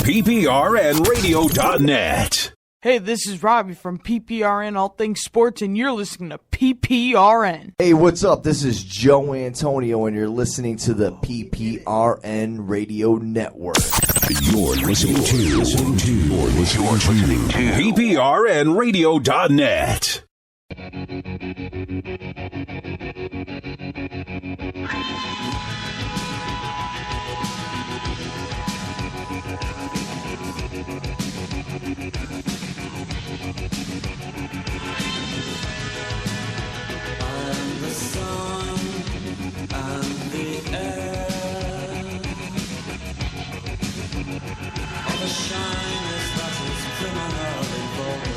PPRNradio.net. Hey, this is Robbie from PPRN All Things Sports, and you're listening to PPRN. Hey, what's up? This is Joe Antonio, and you're listening to the PPRN Radio Network. You're listening to PPRNradio.net. I'm the sun and the air. All the shyness that is criminally vulgar.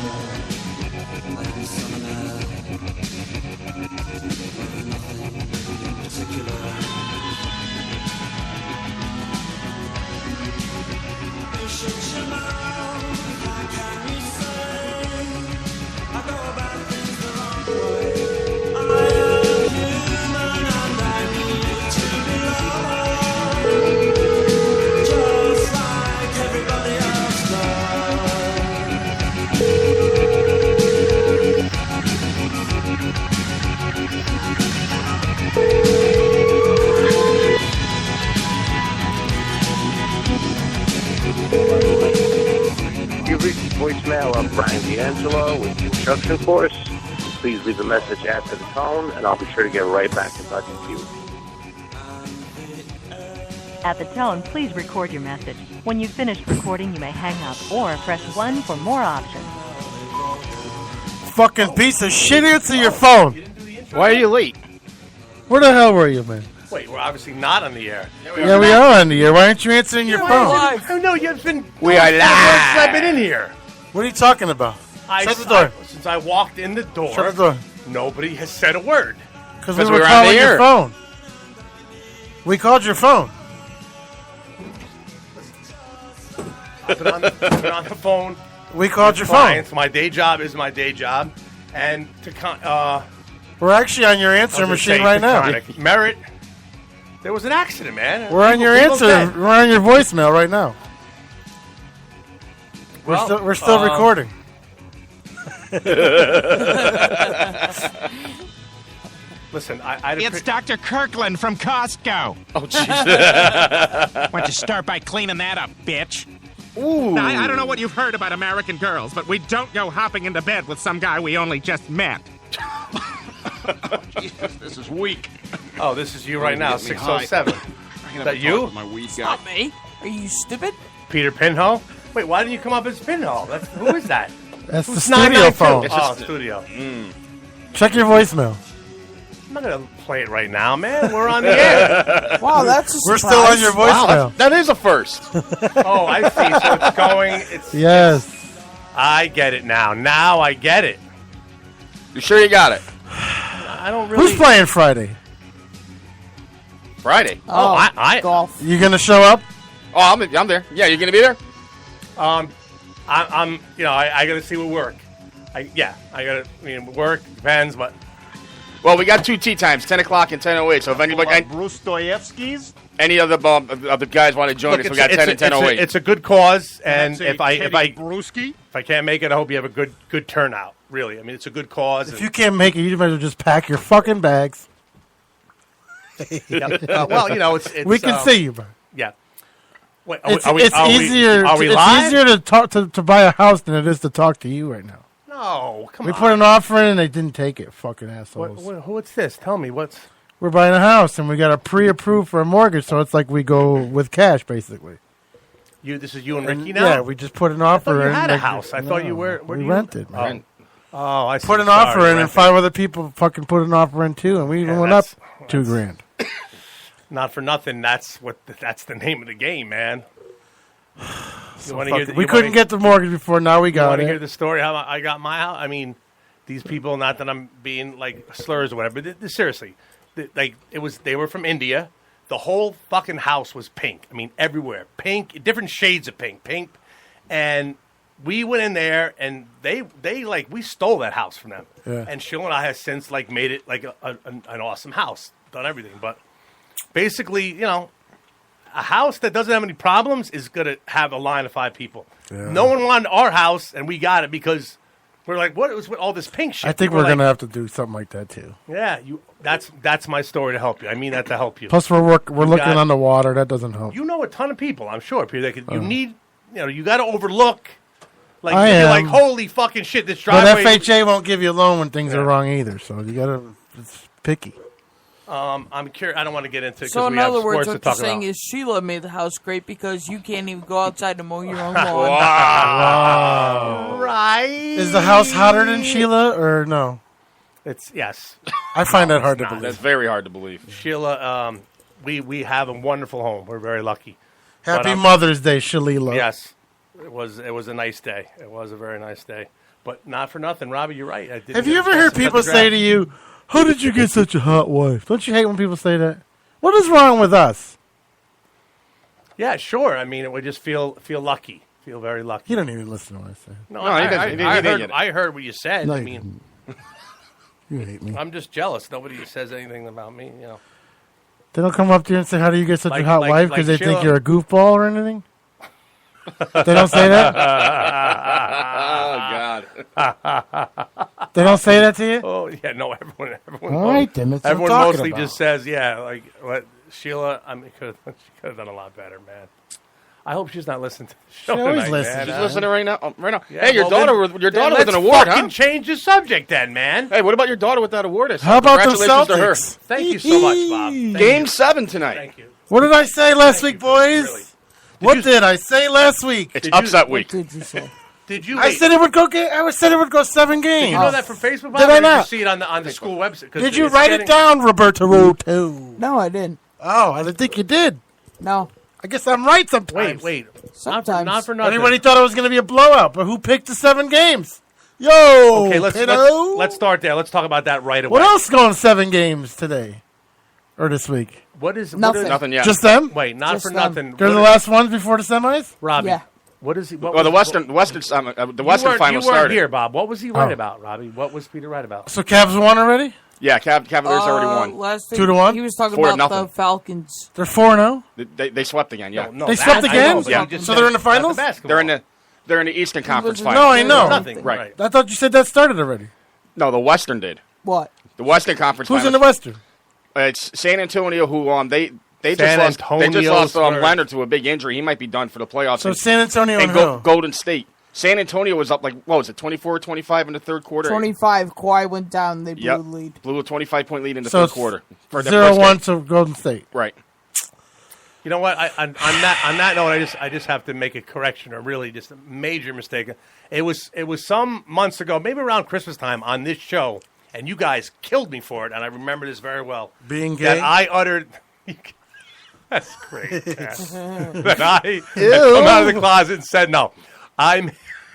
I'm sun and air. Nothing in particular. You should chill out. How can you say I go about things the wrong way? I am human and I need to be loved, just like everybody else You've reached the voicemail of Brian D'Angelo with Construction Force. Please leave a message after the tone, and I'll be sure to get right back in touch with you. At the tone, please record your message. When you've finished recording, you may hang up or press 1 for more options. Fucking piece of shit, answer your phone. Why are you late? Where the hell were you, man? Wait, we're obviously not on the air. Yeah, we are on the air. Why aren't you answering your phone? Oh, no, you've been... We are live. I've been in here. What are you talking about? Shut the door. Since I walked in the door, Shut the door. Nobody has said a word. Because we were calling your phone. We called your phone. I've been on the phone. We called your clients. phone. My day job is my day job. And we're actually on your answer machine right now. Merritt, there was an accident, man. We're on your answer. We're on your voicemail right now. Well, we're still recording. Listen, it's Dr. Kirkland from Costco. Oh, jeez. Why don't you start by cleaning that up, bitch? Ooh. Now, I don't know what you've heard about American girls, but we don't go hopping into bed with some guy we only just met. Jesus, this is weak. Oh, this is you right now, 607. Is that you? It's not me. Are you stupid? Peter Pinhole? Wait, why didn't you come up as Pinhole? Who is that? That's Who's the studio 992? phone. Oh, studio. Check your voicemail. I'm not going to play it right now, man. We're on the air. Wow, that's a We're surprise. still on your voicemail. Wow, that is a first. Oh, I see. So it's going. Yes. I get it now. Now I get it. You sure you got it? I don't really. Who's playing Friday? Friday. Oh, I golf. You gonna show up? Oh, I'm there. Yeah, you're gonna be there. I'm. You know, I got to see what work. I got to. I mean, work depends, but. Well, we got 2 tea times, 10 o'clock and 10:08. So if anybody, Bruce Dostoevsky's, any of the guys want to join us, we got 10 and 10:08. It's a good cause, and if I Brewski? if I can't make it, I hope you have a good turnout. Really, I mean, it's a good cause. If you can't make it, you might as well just pack your fucking bags. Well, you know, it's we can see you, bro. Yeah. Wait, It's easier to talk to buy a house than it is to talk to you right now. No, come on. We put an offer in and they didn't take it. Fucking assholes. What's this? Tell me what's. We're buying a house and we got a pre-approved for a mortgage, so it's like we go with cash basically. This is you and Ricky now. Yeah, we just put an offer in. You had a house. I thought you were. We rented. Man. Oh, I see. Put an offer in, and 5 other people fucking put an offer in too, and we even went up $2,000. Not for nothing. That's the name of the game, man. We couldn't get the mortgage before. Now we got it. You want to hear the story how I got my house? I mean, these people. Not that I'm being like slurs or whatever. But seriously, they were from India. The whole fucking house was pink. I mean, everywhere pink, different shades of pink, and we went in there and they we stole that house from them. Yeah. And Sheila and I has since made it like an awesome house, done everything, but basically, you know. a house that doesn't have any problems is going to have a line of 5 people. Yeah. No one wanted our house, and we got it because we're like, what was with all this pink shit? I think we're going to have to do something like that, too. Yeah, that's my story to help you. I mean that to help you. Plus, we're looking on the water. That doesn't help. You know a ton of people, I'm sure. People that could, you need, you got to overlook. Like, I you're am. like, holy fucking shit, this driveway. But FHA won't give you a loan when things are wrong either, so you got to, it's picky. I'm curious. I don't want to get into it So because in we have other words, sports to what you're talk saying about. is Sheila made the house great because you can't even go outside to mow your own lawn. Wow. Right. Is the house hotter than Sheila or no? It's yes. I find that hard to believe. That's very hard to believe. Sheila, we have a wonderful home. We're very lucky. Happy Mother's Day, Shalila. Yes, it was a nice day. It was a very nice day. But not for nothing, Robbie. You're right. Have you ever heard people say to you, "How did you get such a hot wife?" Don't you hate when people say that? What is wrong with us? Yeah, sure. I mean, it would just feel lucky. Feel very lucky. You don't even listen to what I say. No, he doesn't. I heard what you said. No, I you mean, you hate me. I'm just jealous. Nobody says anything about me. They don't come up to you and say, "How do you get such a hot wife?" Because they Sheila. think you're a goofball or anything. They don't say that. Oh God. They don't say that to you. Oh yeah, no. Everyone. All right, then. That's what I'm Everyone talking mostly about. just says, yeah, like what Sheila. I mean, she could have done a lot better, man. I hope she's not listening to the show She always tonight, listens. man. She's listening right now. Yeah, hey, your well, daughter then- with then an award, let's fucking huh? change the subject, then, man. Hey, what about your daughter with that award? How about the Congratulations to her. Celtics? Thank you so much, Bob. Thank Game you. 7 tonight. Thank you. What did I say last week, boys? Really. What did I say last week? It's upset week. What did you say? Did you? I said it would go. I said it would go 7 games. Did you know that from Facebook? Bob, Did or I did not? you see it on the school website? 'Cause Did you it's write getting- it down, Roberto? No, I didn't. Oh, I didn't think you did. No. I guess I'm right sometimes. Wait. Sometimes. Not for nothing. Everybody thought it was going to be a blowout, but who picked the 7 games? Yo, Okay, let's start there. Let's talk about that right away. What else going 7 games today or this week? Nothing. Nothing yet. Just them? Wait, not Just for them. nothing. They're the What- last ones before the semis. Robbie. Yeah. What is he? What Well, the was- Western final You weren't started. here, Bob. What was he right Oh. about, Robbie? What was Peter right about? So Cavs won already. Yeah, Cavaliers already won. Last 2-1? He was talking 4-0. about the Falcons. They're 4-0. They swept again. Yeah, No, They that- swept I again? know, but Yeah. you just So said they're in the not finals? basketball. they're in the Eastern Conference was- final. No, I know. Nothing. Right. I thought you said that started already. No, the Western did. What? The Western Conference. Who's in finals. the Western? It's San Antonio, who they just San lost. They just Antonio lost Spurs. Leonard to a big injury. He might be done for the playoffs. So San Antonio and and who? Golden State. San Antonio was up 24-25 in the third quarter. 25. Kawhi went down. They blew Yep. the lead. Blew a 25-point lead in the So third quarter. For the 0-1 to Golden State. Right. You know what? On that note, I just have to make a correction, or really just a major mistake. It was some months ago, maybe around Christmas time, on this show, and you guys killed me for it, and I remember this very well. Being That gay? I uttered. That's great. That I come out of the closet and said no.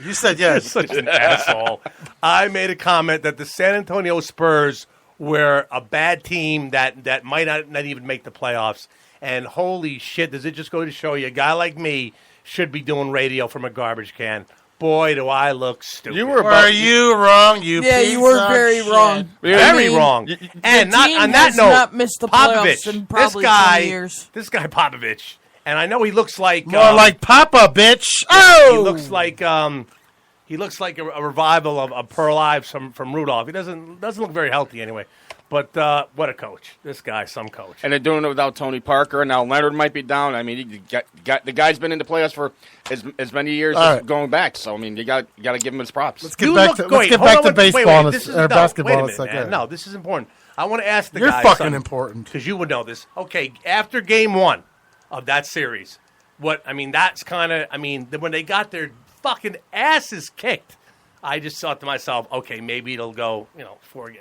You said yes. Such an asshole. I made a comment that the San Antonio Spurs were a bad team that might not even make the playoffs. And holy shit, does it just go to show you a guy like me should be doing radio from a garbage can. Boy, do I look stupid. You were Are you wrong? You Yeah, piece you were of very shit. wrong. Very wrong. And the not team on that has note, not missed the playoffs Popovich, in probably this guy, 20 years. this guy Popovich, and I know he looks like More like Papa, bitch. Oh, he looks like a revival of Pearl Ives from Rudolph. He doesn't look very healthy anyway. But what a coach! This guy, some coach. And they're doing it without Tony Parker. And now Leonard might be down. I mean, the guy's been in the playoffs for as many years All as right. going back. So I mean, you got to give him his props. Let's get back to baseball or basketball in a second. No, this is important. I want to ask the You're guys fucking something, important. because you would know this. Okay, after game 1 of that series, that's kind of when they got their fucking asses kicked, I just thought to myself, okay, maybe it'll go 4.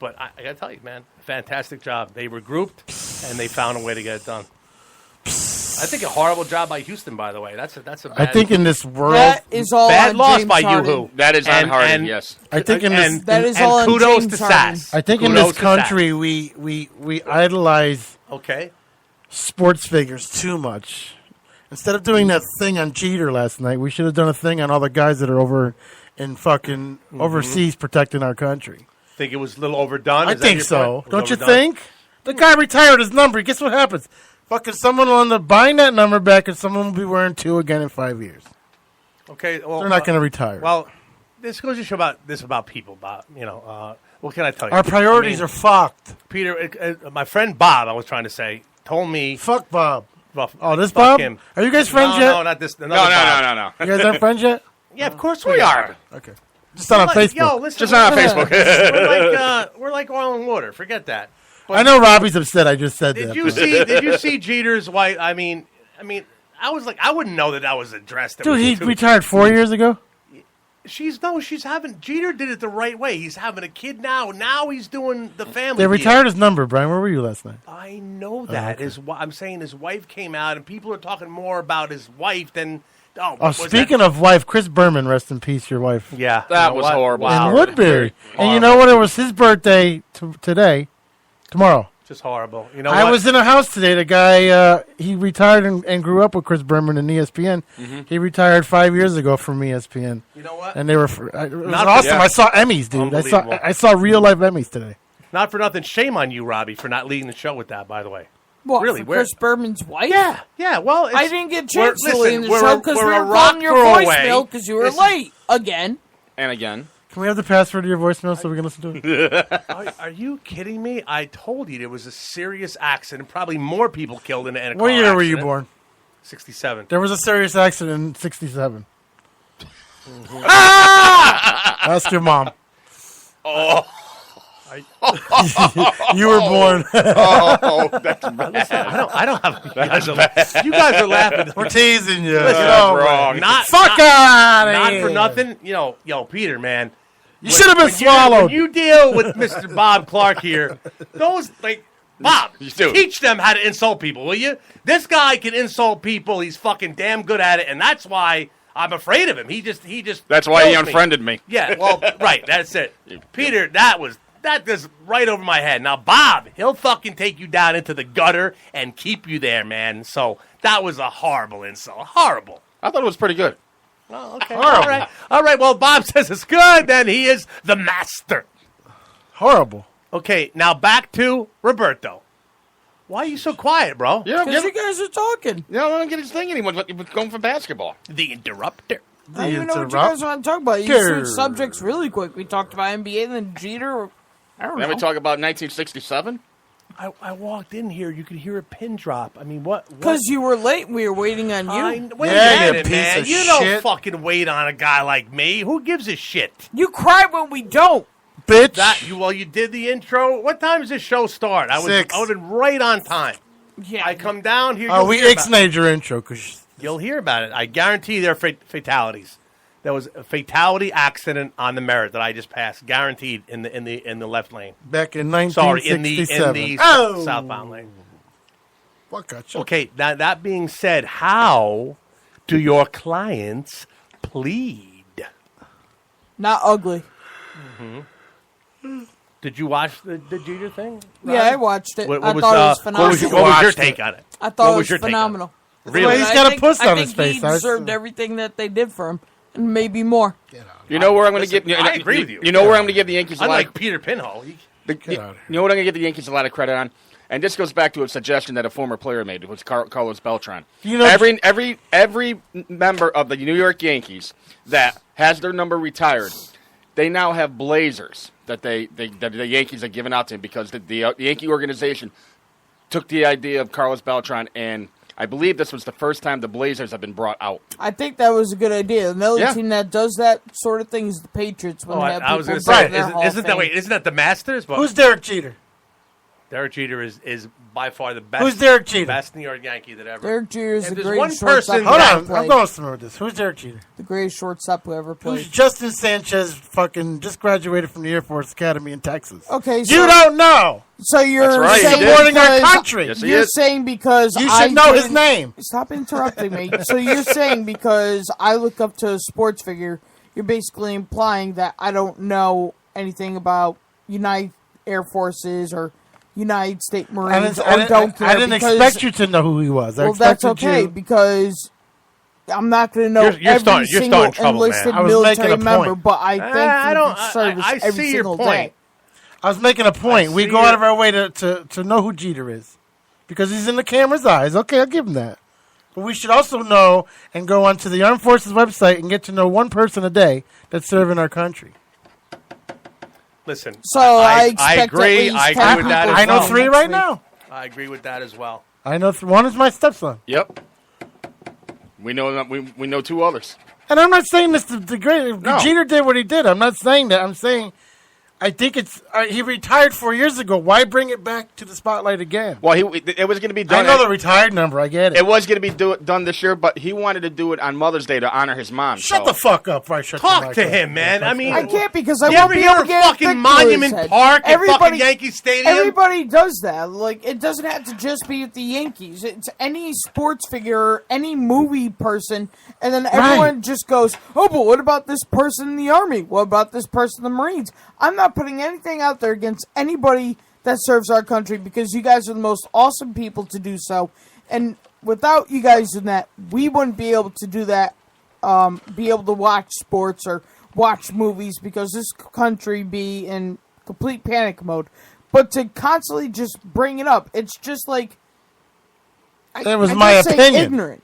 But I got to tell you, man, fantastic job. They regrouped, and they found a way to get it done. I think a horrible job by Houston, by the way. That's a bad, I think in this world, That is all bad on loss James by Harden. Yoo-Hoo. That is on Harden, yes. I think in this, That is all on kudos James to Harden. Sass. I think in Kudos this to Sass. country we idolize Okay. sports figures too much. Instead of doing that thing on Jeter last night, we should have done a thing on all the guys that are over in fucking overseas protecting our country. Think it was a little overdone? I Is that think your so. point? It was Don't you overdone? think? The guy retired his number. Guess what happens? Fucking someone will end up buying that number back, and someone will be wearing 2 again in 5 years. Okay, well, They're not going to retire. Well, this goes to show about people, Bob. What can I tell you? Our priorities are fucked. Peter, my friend Bob, I was trying to say, told me. Fuck Bob. Well, this fuck Bob? him. Are you guys friends no, yet? No, not this. No. You guys aren't friends yet? Yeah, of course we are. Okay. Just not on Facebook. Yo, listen, Just not on Facebook. we're like oil and water. Forget that. I know Robbie's upset. I just said that. Did you see Jeter's wife? I mean, I was like, I wouldn't know that was addressed. Dude, he retired 4 years ago. She's having. Jeter did it the right way. He's having a kid now. Now he's doing the family. They retired his number, Brian. Where were you last night? I know that. okay. I'm saying his wife came out, and people are talking more about his wife than. Oh, speaking of wife, Chris Berman, rest in peace, your wife. Yeah, that was horrible. In Woodbury. And you know what? It was his birthday tomorrow. Just horrible. You know, I was in a house today. The guy, he retired and grew up with Chris Berman in ESPN. Mm-hmm. He retired 5 years ago from ESPN. You know what? And they were it was awesome. Yeah. I saw Emmys, dude. I saw real life Emmys today. Not for nothing. Shame on you, Robbie, for not leading the show with that. By the way. What, really? For Chris Berman's wife? Yeah. Well, I didn't get a chance to lead the show because we were calling your voicemail because you were late again. And again. Can we have the password to your voicemail so we can listen to it? Are you kidding me? I told you there was a serious accident. Probably more people killed in a car What year accident. were you born? 67. There was a serious accident in 67. Ask your mom. Oh. You were born. That's bad. Listen, I don't have. You guys are laughing. We're teasing you. Listen, wrong. Fuck out of Not here. for nothing. Yo, Peter, man. You should have been swallowed. When you deal with Mr. Bob Clark here, those Bob, teach them how to insult people, will you? This guy can insult people. He's fucking damn good at it, and that's why I'm afraid of him. He just. That's why he kills unfriended me. Yeah, well, right. That's it. Peter, that is right over my head. Now, Bob, he'll fucking take you down into the gutter and keep you there, man. So that was a horrible insult. Horrible. I thought it was pretty good. Oh, okay. All right. Well, Bob says it's good. Then he is the master. Horrible. Okay, now back to Roberto. Why are you so quiet, bro? Because you guys are talking. You don't get his thing anymore. He was going for basketball. The interrupter. I don't even know what you guys want to talk about. You switched subjects really quick. We talked about NBA, then Jeter. I don't know. Then we talk about 1967. I walked in here. You could hear a pin drop. I mean, what? Because you were late. We were waiting on you. Wait a minute, man. You don't fucking wait on a guy like me. Who gives a shit? You cry when we don't. Bitch. You did the intro. What time does this show start? I would have been right on time. Yeah. I come down here. We ixnayed your intro because you'll hear about it. I guarantee there are fatalities. There was a fatality accident on the Merritt that I just passed, guaranteed in the left lane. Back in 1967. Sorry, in the southbound lane. Fuck, okay, that being said, how do your clients plead? Not ugly. Mm-hmm. Did you watch the Jeter thing? Yeah, I watched it. What I was, thought it was phenomenal. What was your take on it? I thought it was phenomenal. Really? Well, he's got a puss on his face. He deserved everything that they did for him, and maybe more. You know where I'm going to give? I agree with you. You know where I'm going to give the Yankees a lot. Like Peter Pinhole. You know what I'm going to give the Yankees a lot of credit on, and this goes back to a suggestion that a former player made. It was Carlos Beltran. You know, every member of the New York Yankees that has their number retired, they now have blazers that the Yankees are giving out to him because the Yankee organization took the idea of Carlos Beltran, and I believe this was the first time the Blazers have been brought out. I think that was a good idea. Another team that does that sort of thing is the Patriots. When they have I was going going to say, isn't that the Masters? Who's Derek Jeter? Derek Jeter is by far the best. Who's Derek Jeter? Best New York Yankee that ever. Derek Jeter is the one greatest shortstop. Hold on, I'm going somewhere with this. Who's Derek Jeter? The greatest shortstop who ever played. Who's Justin Sanchez? Fucking just graduated from the Air Force Academy in Texas. Okay, you don't know. So you're supporting our country. Yes, you're saying because you should know his name. Stop interrupting me. So you're saying because I look up to a sports figure, you're basically implying that I don't know anything about United Air Forces or United States Marines I didn't because, expect you to know who he was. Well, that's okay because I'm not going to know every single enlisted military member, but I thank for service every single day. I was making a point. We go out of our way to know who Jeter is. because he's in the camera's eyes. Okay, I'll give him that. But we should also know and go onto the Armed Forces website and get to know one person a day that's serving our country. Listen, So I expect agree. at least I 10 agree with that. people As I know well. 3 right now. I agree with that as well. I know one is my stepson. Yep. We know we know 2 others. And I'm not saying this to degrade. No. Jeter did what he did. I'm not saying that. I'm saying I think it's he retired 4 years ago. Why bring it back to the spotlight again? Well, it was going to be done. I know the retired number. I get it. It was going to be done this year, but he wanted to do it on Mother's Day to honor his mom. Shut the fuck up! Right, shut Talk the mic to up. him, man. I mean, I can't because I You won't ever be hear able to of get fucking a thick Monument to his head. Park at fucking Yankee Stadium? Everybody does that. Like, it doesn't have to just be with the Yankees. It's any sports figure, any movie person, and then everyone just goes, oh, but what about this person in the Army? What about this person in the Marines? I'm not putting anything out there against anybody that serves our country because you guys are the most awesome people to do so. And without you guys doing that, we wouldn't be able to do that, be able to watch sports or watch movies because this country be in complete panic mode. But to constantly just bring it up, it's just like... That was my opinion. Ignorant.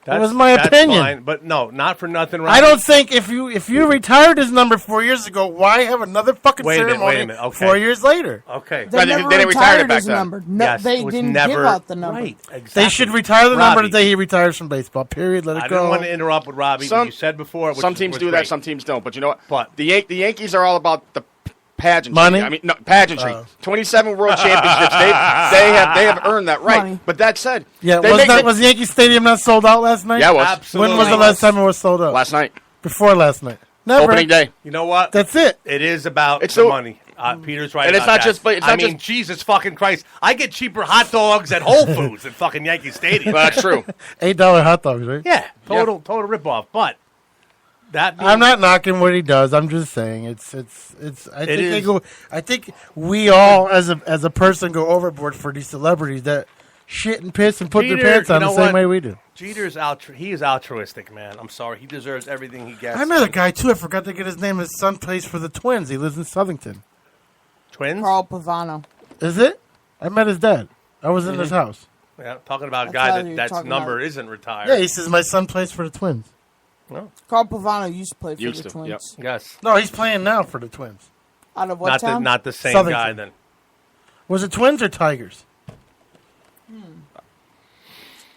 That was my opinion. Fine, but no, not for nothing. I don't think if you retired his number 4 years ago, why have another fucking Wait a minute, ceremony wait a minute, okay. 4 years later? Okay. They never retired his number. No, Yes, they it was didn't never, give out the number. Right, exactly. They should retire the number Robbie, the day he retires from baseball. Period. Let it I go. didn't want to interrupt with Robbie, but you said before. Which Some teams was do great. that, some teams don't. But you know what? What? The Yankees are all about the pageantry. Money? I mean, no, pageantry. 27 World Championships. They have earned that right. Money. But that said, Yeah, they was Yankee Stadium not sold out last night? Yeah, it was. Absolutely. When was the last time it was sold out? Last night. Before last night. Never. Opening day. You know what? That's it. It is about It's the so- money. Peter's right. And it's about not that. just- but it's I not mean, just- Jesus fucking Christ! I get cheaper hot dogs at Whole Foods than fucking Yankee Stadium. Well, that's true. $8 hot dogs, right? Yeah, total ripoff. But that I'm not knocking what he does. I'm just saying it's. I think we all, as a person, go overboard for these celebrities that shit and piss and put Peter, their pants on you the know same what? way we do. Jeter's he is altruistic, man. I'm sorry, he deserves everything he gets. I met a guy too. I forgot to get his name. His son plays for the Twins. He lives in Southington. Twins. Carl Pavano. Is it? I met his dad. I was in his house. Yeah, talking about a That's guy how that you're that's talking number about. isn't retired. Yeah, he says my son plays for the Twins. No. Carl Pavano used to play for Used the to, Twins. yep. Yes. No, he's playing now for the Twins. Out of what town? Not the same Southington. guy then. Was it Twins or Tigers?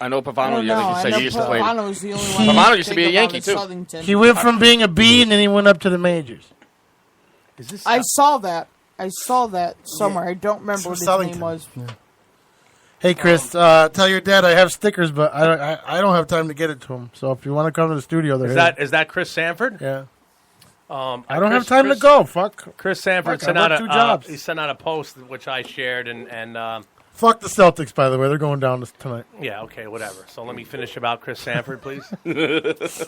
I know I Pavano. don't Yeah, know. like you I said, know he used to play. Pavano was the only He- one. Pavano I used to think be a about Yankee, in too. Southington. He went from being a B and then he went up to the majors. Is this? I saw that. I saw that somewhere. I don't remember what It's his from name Southington. was. Hey Chris, tell your dad I have stickers, but I don't have time to get it to him. So if you want to come to the studio, they're here. is that Chris Sanford? Yeah. I I don't have time to go. Fuck. Chris Sanford Fuck, sent I out work a 2 jobs. he sent out a post which I shared and Fuck the Celtics, by the way. They're going down tonight. yeah, okay, whatever. So let me finish about Chris Sanford, please.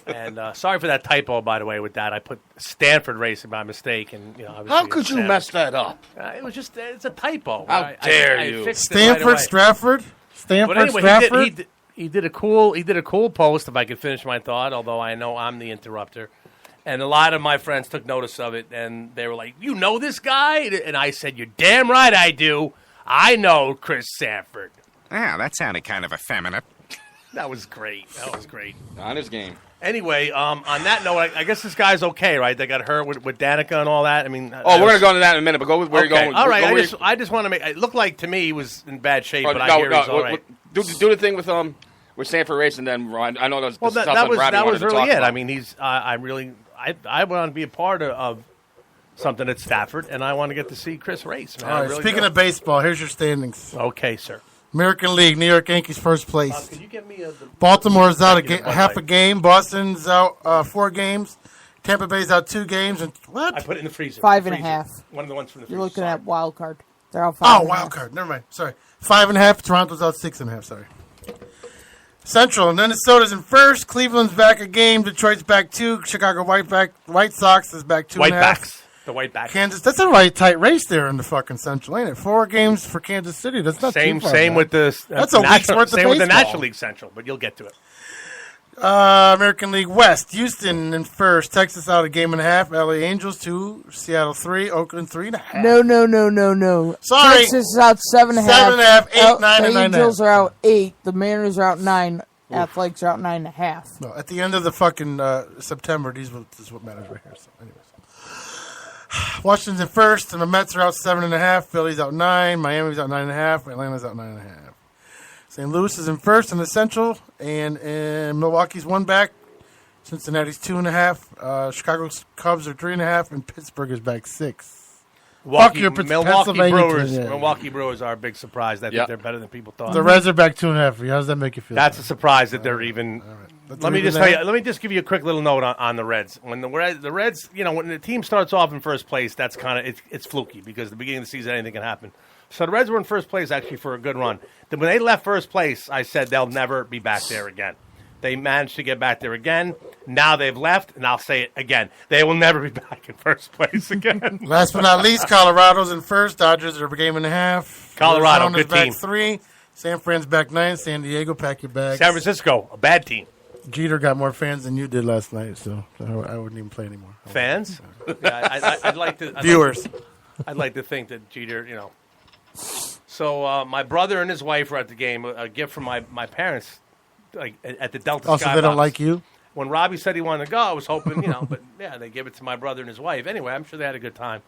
And sorry for that typo, by the way, with that. I put Stanford Racing by mistake, and obviously How it's could you Sanford. mess that up? It was just it's a typo. How dare I you. fixed it right Stanford, away. Stratford? Stanford, But anyway, Stratford? he did a cool post. If I could finish my thought, although I know I'm the interrupter, and a lot of my friends took notice of it, and they were like, "You know this guy?" And I said, "You're damn right I do. I know Chris Sanford." Ah, that sounded kind of effeminate. That was great. That was great. On his game. Anyway, on that note, I guess this guy's okay, right? They got hurt with Danica and all that. I mean, Oh, we're going to go into that in a minute, but go with where okay. you're going. All right, Go where I just want to make it look like to me he was in bad shape, Oh, but I hear he's all what- right. do the thing with Sanford Race, and then I know there's Well, stuff that was Robbie wanted to really talk it. about. I mean, he's I want to be a part of something at Stafford, and I want to get to see Chris race. Man. All I right, really speaking do. of baseball, here's your standings. Okay, sir. American League, New York Yankees first place. Could you get me Baltimore's out Thank you, half a game. Boston's out 4 games. Tampa Bay's out 2 games. And what? I put it in the freezer. 5.5. Freezer. One of the ones from the freezer. You're looking Sorry. at wild card. They're out 5.5. Oh, wild card. Never mind. Sorry. 5.5. Toronto's out 6.5. Sorry. Central. Minnesota's in first. Cleveland's back a game. Detroit's back 2. Chicago White Sox is back 2.5. Whitebacks. The Whitebacks. Kansas. That's a right tight race there in the fucking Central, ain't it? 4 games for Kansas City. That's not Same too far same back. with the That's a week's worth of same with the baseball. National League Central, but you'll get to it. American League West. Houston in first. Texas out a game and a half. LA Angels 2. Seattle 3. Oakland 3.5. No. Sorry. Texas is out 7.5. 7.5, 8, 9, The and 9.5. Angels are out 8. The Mariners are out 9. Athletics are out 9.5. No, at the end of the fucking September, this is what matters right here. So, anyways. Washington's in first, and the Mets are out 7.5. Philly's out 9. Miami's out 9.5. Atlanta's out 9.5. St. Louis is in first in the Central, and Milwaukee's one back. Cincinnati's 2.5. Chicago's Cubs are 3.5, and Pittsburgh is back 6. Milwaukee Pennsylvania Brewers. team, yeah. Milwaukee Brewers are a big surprise. I think they're better than people thought. The Reds are back 2.5. How does that make you feel? That's a surprise that they're even. Let me just tell you. Let me just give you a quick little note on the Reds. When the Reds, when the team starts off in first place, that's kind of it's fluky because at the beginning of the season anything can happen. So the Reds were in first place actually for a good run. Then when they left first place, I said they'll never be back there again. They managed to get back there again. Now they've left, and I'll say it again. They will never be back in first place again. Last but not least, Colorado's in first. Dodgers are a game and a half. Colorado, Arizona's good back team. 3. San Fran's back 9. San Diego, pack your bags. San Francisco, a bad team. Jeter got more fans than you did last night, so I wouldn't even play anymore. Fans? Yeah, I'd like to. Viewers. I'd like to think that Jeter, So my brother and his wife were at the game. A gift from my parents, like at the Delta Oh, so Skybox. they don't like you? When Robbie said he wanted to go, I was hoping, but yeah, they gave it to my brother and his wife. Anyway, I'm sure they had a good time.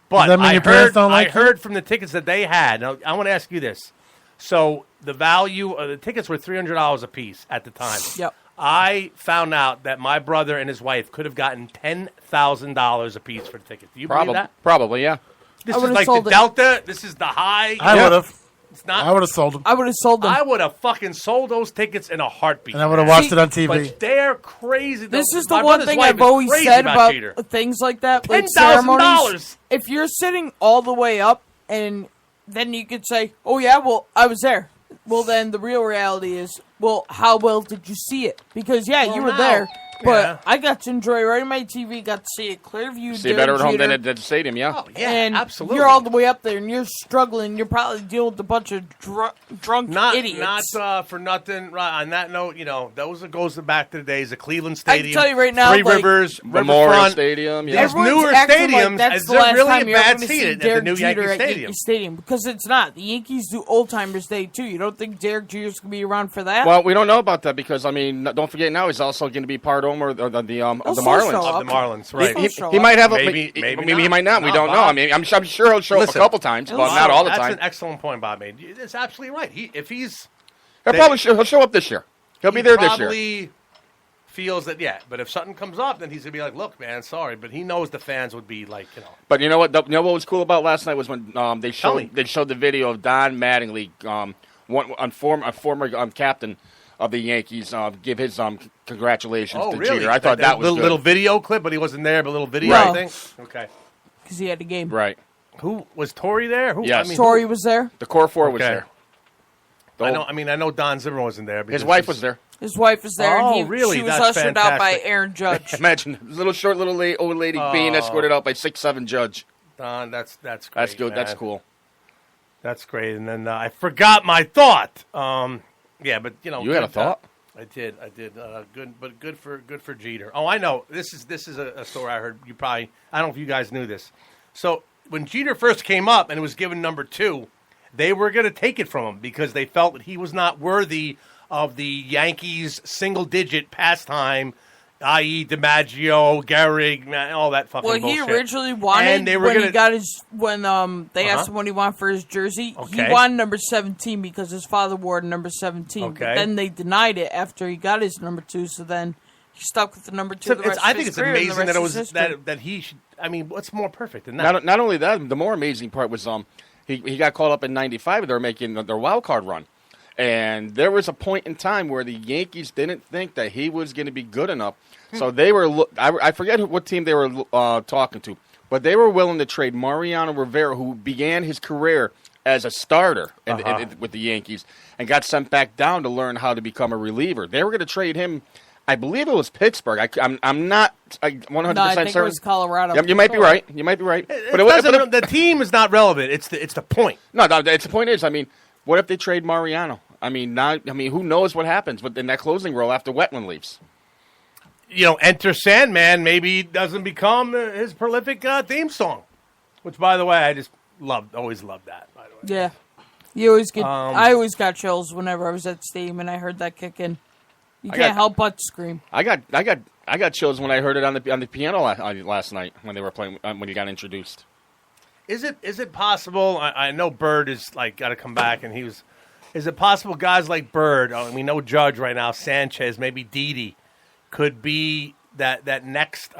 But Does that mean your parents don't like I heard from the tickets that they had. Now, I want to ask you this. So the value of the tickets were $300 a piece at the time. Yep. I found out that my brother and his wife could have gotten $10,000 a piece for the tickets. Do you believe that? Probably, yeah. This is like the Delta. This is the high. I would have. It's not. I would have sold them. I would have sold them. I would have fucking sold those tickets in a heartbeat. And I would have watched it on TV. But they're crazy. This is the My one brother's thing wife I've is always crazy said about Jeter. things like that, like $10,000. ceremonies. If you're sitting all the way up, and then you could say, "Oh yeah, well I was there." Well, then the real reality is, well, how well did you see it? Because you were there, but I got to enjoy right on my TV. Got to see it clear view. See better at home than at the stadium, yeah. Oh, yeah, and absolutely. you're all the way up there, and you're struggling. You're probably dealing with a bunch of drunk idiots. Not for nothing. Right, on that note, those goes back to the days of Cleveland Stadium. I can tell you right now, Three Rivers, Memorial Riverfront. Stadium. Yeah. These Everyone's newer acting stadiums, like that's is the there last really time a you're bad going to seat see at the Derek new Jeter Yankee at Stadium? Yankee Stadium, because it's not. The Yankees do Old Timers Day too. You don't think Derek Jeter's going to be around for that? Well, we don't know about that because, don't forget now he's also going to be part owner of the Marlins. Of the Marlins, right. He might have maybe he might not. We don't know. Bob. I'm sure he'll show up a couple times, but not all the time. That's an excellent point Bob made. It's absolutely right. He'll show up this year. He'll be there this year. Probably feels that, but if something comes up, then he's going to be like, look, man, sorry. But he knows the fans would be like, But you know what? What was cool about last night was when they showed the video of Don Mattingly, a former captain of the Yankees, give his congratulations to really? Jeter. I thought that was good. Little video clip, but he wasn't there, but little video thing? Okay. Because he had a game. Right. Who was Torrey there? Yes. Torrey was there. The core four was there. I know Don Zimmer wasn't there. His wife was there. His wife was there, and really? she was That's ushered out by fantastic. Aaron Judge. Imagine old lady being escorted out by 6'7" Judge. Don, that's great. That's good. Man. That's cool. That's great. And then I forgot my thought. But you had a thought. I did. Good for Jeter. Oh, I know. This is a story I heard. I don't know if you guys knew this. So when Jeter first came up and was given number 2, they were going to take it from him because they felt that he was not worthy of the Yankees' single-digit pastime, i.e. DiMaggio, Gehrig, all that fucking bullshit. Well, he originally wanted they asked him what he wanted for his jersey. Okay. He wanted number 17 because his father wore number 17. Okay. But then they denied it after he got his number 2. So then he stuck with the number 2. I think it's amazing that he should. I mean, what's more perfect than that? Not only that, the more amazing part was he got called up in '95. They were making their wild card run. And there was a point in time where the Yankees didn't think that he was going to be good enough. So they were I forget what team they were talking to, but they were willing to trade Mariano Rivera, who began his career as a starter with the Yankees and got sent back down to learn how to become a reliever. They were going to trade him. I believe it was Pittsburgh. I'm not 100% certain. I think it was Colorado. You might be right. The team is not relevant. It's the point. No, the point is, what if they trade Mariano? I mean, who knows what happens in that closing role after Wetland leaves? Enter Sandman. Maybe doesn't become his prolific theme song. Which, by the way, I just always loved that. By the way, Yeah, you always get. I always got chills whenever I was at Steam and I heard that kick in. You can't help but scream. I got chills when I heard it on the piano last night when they were playing when he got introduced. Is it possible? I know Bird is got to come back, and he was. Is it possible guys like Bird? We know Judge right now, Sanchez, maybe Didi, could be that next.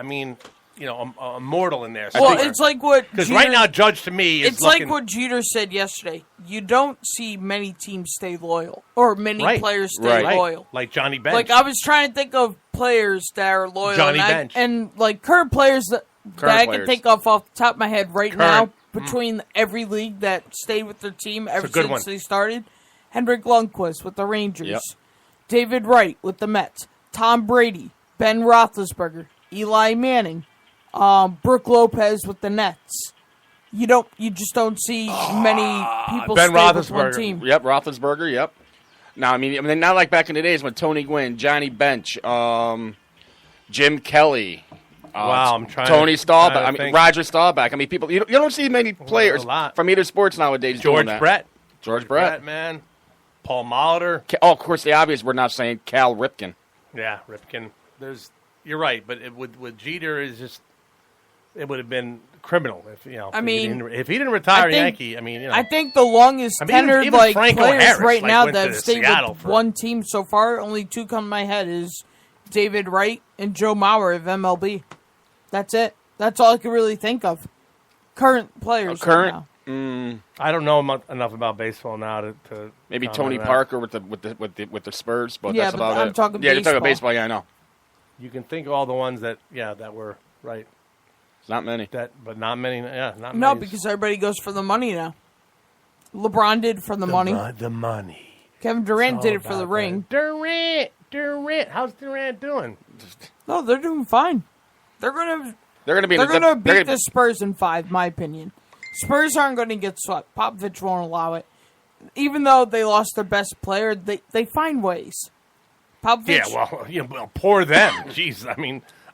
Immortal in there. Well, it's like what because right now Judge to me is. It's like what Jeter said yesterday. You don't see many teams stay loyal or many players stay loyal. Like Johnny Bench. Like I was trying to think of players that are loyal. Johnny Bench. And like current players that I can think of off the top of my head right now between every league that stayed with their team ever since they started. Henrik Lundqvist with the Rangers. David Wright with the Mets. Tom Brady. Ben Roethlisberger. Eli Manning. Brooke Lopez with the Nets. You just don't see many people Ben stay with one team. Yep, Roethlisberger. Yep. Now, not like back in the days when Tony Gwynn, Johnny Bench, Jim Kelly, wow, I'm trying. Tony Staubach. think. Roger Staubach. People. You don't see many players from either sports nowadays. George doing that. Brett. George Brett, man. Paul Molitor. Of course, the obvious. We're not saying Cal Ripken. Yeah, Ripken. You're right, but with Jeter is just. It would have been criminal if if he didn't retire Yankee. I think the longest tenured even Franco players Harris, right now went that to have stayed Seattle with one team so far, only two come to my head is David Wright and Joe Mauer of MLB. That's it. That's all I can really think of. Current players. Right now. I don't know enough about baseball now to maybe Tony Parker with the Spurs, but yeah, that's but about I'm it. talking you're baseball. talking baseball. Yeah, I know. You can think of all the ones that were right. Not many. But not many. Yeah, not no, many. because everybody goes for the money now. LeBron did for the money. The money. Kevin Durant did it for the ring. Durant. How's Durant doing? No, they're doing fine. They're gonna beat the Spurs in 5, my opinion. Spurs aren't going to get swept. Popovich won't allow it. Even though they lost their best player, they find ways. Popovich. Yeah, well, poor them. Jeez,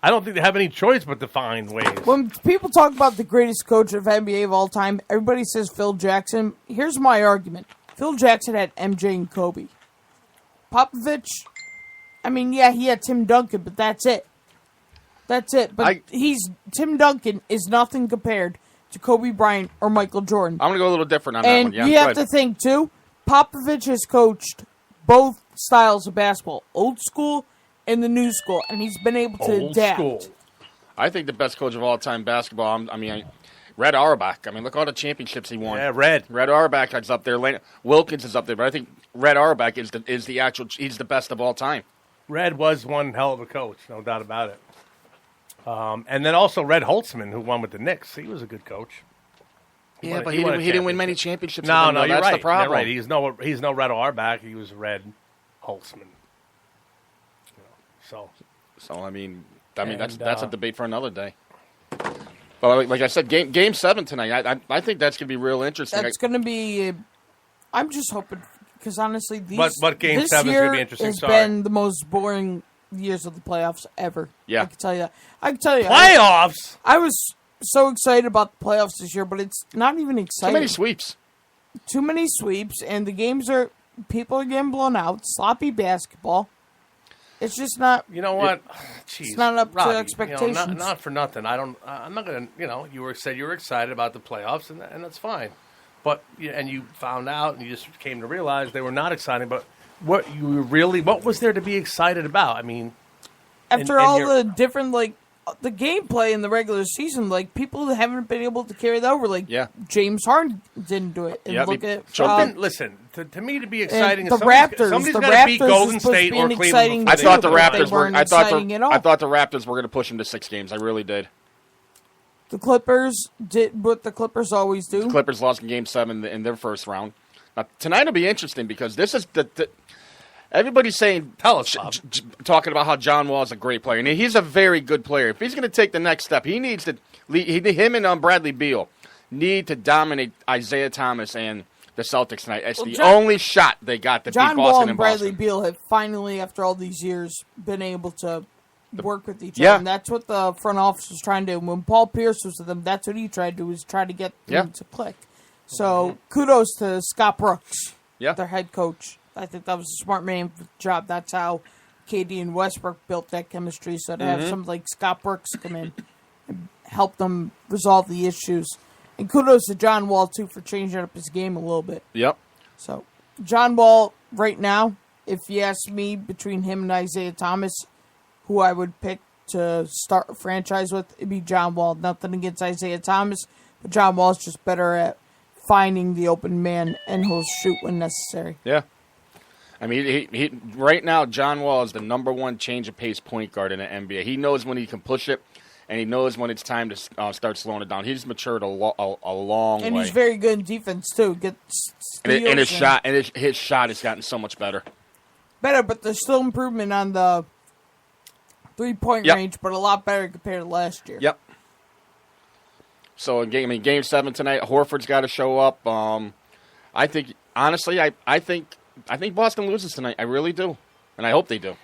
I don't think they have any choice but to find ways. When people talk about the greatest coach of NBA of all time, everybody says Phil Jackson. Here's my argument. Phil Jackson had MJ and Kobe. Popovich, he had Tim Duncan, but that's it. That's it. But Tim Duncan is nothing compared to Kobe Bryant or Michael Jordan. I'm going to go a little different on that one. Yeah, you have to think, too, Popovich has coached both styles of basketball, old school and the new school, and he's been able to adapt. School. I think the best coach of all time basketball, Red Auerbach. Look all the championships he won. Yeah, Red Auerbach is up there. Wilkins is up there, but I think Red Auerbach is the actual. He's the best of all time. Red was one hell of a coach, no doubt about it. And then also Red Holtzman, who won with the Knicks. He was a good coach. He didn't win many championships. No, you're that's right. The problem. Right. He's no Red Auerbach. He was Red Holtzman. That's a debate for another day. But like I said, game 7 tonight. I think that's going to be real interesting. That's going to be. I'm just hoping because honestly, but game 7 is going to be interesting. Has been the most boring years of the playoffs ever. Yeah, I can tell you that. I can tell you playoffs. I was so excited about the playoffs this year, but it's not even exciting. Too many sweeps, and the games people are getting blown out. Sloppy basketball. It's just not. You know what? It's not up Robbie, to expectations. Not for nothing. I'm not gonna. You said you were excited about the playoffs, and that's fine. But you found out, and you just came to realize they were not exciting. But what was there to be excited about? After all the different the gameplay in the regular season, people haven't been able to carry that over. James Harden didn't do it. And listen, to me, to be exciting, the Raptors. Somebody's got to beat Golden State or Cleveland. I thought the Raptors were. I thought the Raptors were going to push them to 6 games. I really did. The Clippers did what the Clippers always do. The Clippers lost in Game 7 in their first round. Now, tonight will be interesting because this is everybody's saying, talking about how John Wall is a great player, and he's a very good player. If he's going to take the next step, him and Bradley Beal need to dominate Isaiah Thomas and the Celtics tonight. It's the John- only shot they got to John beat Wall Boston and Bradley Boston. Beal have finally, after all these years, been able to work with each Yeah. other. And that's what the front office was trying to do. When Paul Pierce was with them, that's what he tried to do, was try to get them to click. So kudos to Scott Brooks, their head coach. I think that was a smart man for the job. That's how KD and Westbrook built that chemistry. So to have somebody like Scott Brooks come in and help them resolve the issues. And kudos to John Wall, too, for changing up his game a little bit. Yep. So, John Wall, right now, if you ask me, between him and Isaiah Thomas, who I would pick to start a franchise with, it'd be John Wall. Nothing against Isaiah Thomas, but John Wall's just better at finding the open man, and he'll shoot when necessary. Yeah. I mean, he right now, John Wall is the number one change of pace point guard in the NBA. He knows when he can push it, and he knows when it's time to start slowing it down. He's matured a long way. And he's very good in defense, too. And his shot has gotten so much better. Better, but there's still improvement on the three-point range, but a lot better compared to last year. Yep. So, game 7 tonight, Horford's got to show up. I think, honestly, I think Boston loses tonight. I really do, and I hope they do.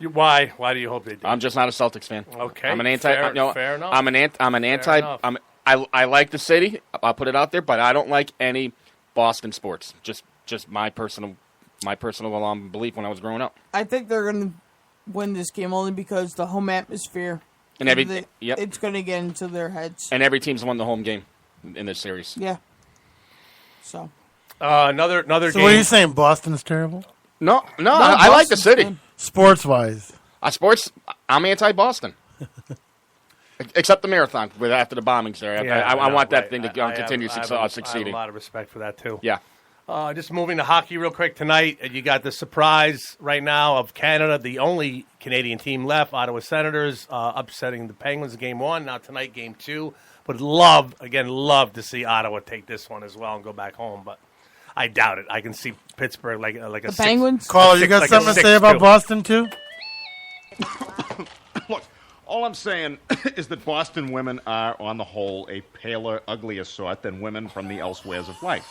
Why? Why do you hope they do? I'm just not a Celtics fan. Okay, I'm an anti. fair enough. I'm an anti. I like the city. I'll put it out there, but I don't like any Boston sports. Just my personal belief when I was growing up. I think they're going to win this game only because the home atmosphere. And it's going to get into their heads. And every team's won the home game in this series. Yeah. So. Another game. So what are you saying? Boston is terrible? No, I like the city. Sports-wise. I'm anti-Boston. Except the marathon after the bombings there. I want that thing to continue succeeding. I have a lot of respect for that, too. Yeah. Just moving to hockey real quick tonight. You got the surprise right now of Canada, the only Canadian team left, Ottawa Senators, upsetting the Penguins in Game 1. Now tonight, Game 2. But love to see Ottawa take this one as well and go back home. But I doubt it. I can see Pittsburgh like a Penguins. Caller, you got something to say about Boston too? Look, all I'm saying is that Boston women are, on the whole, a paler, uglier sort than women from the elsewheres of life.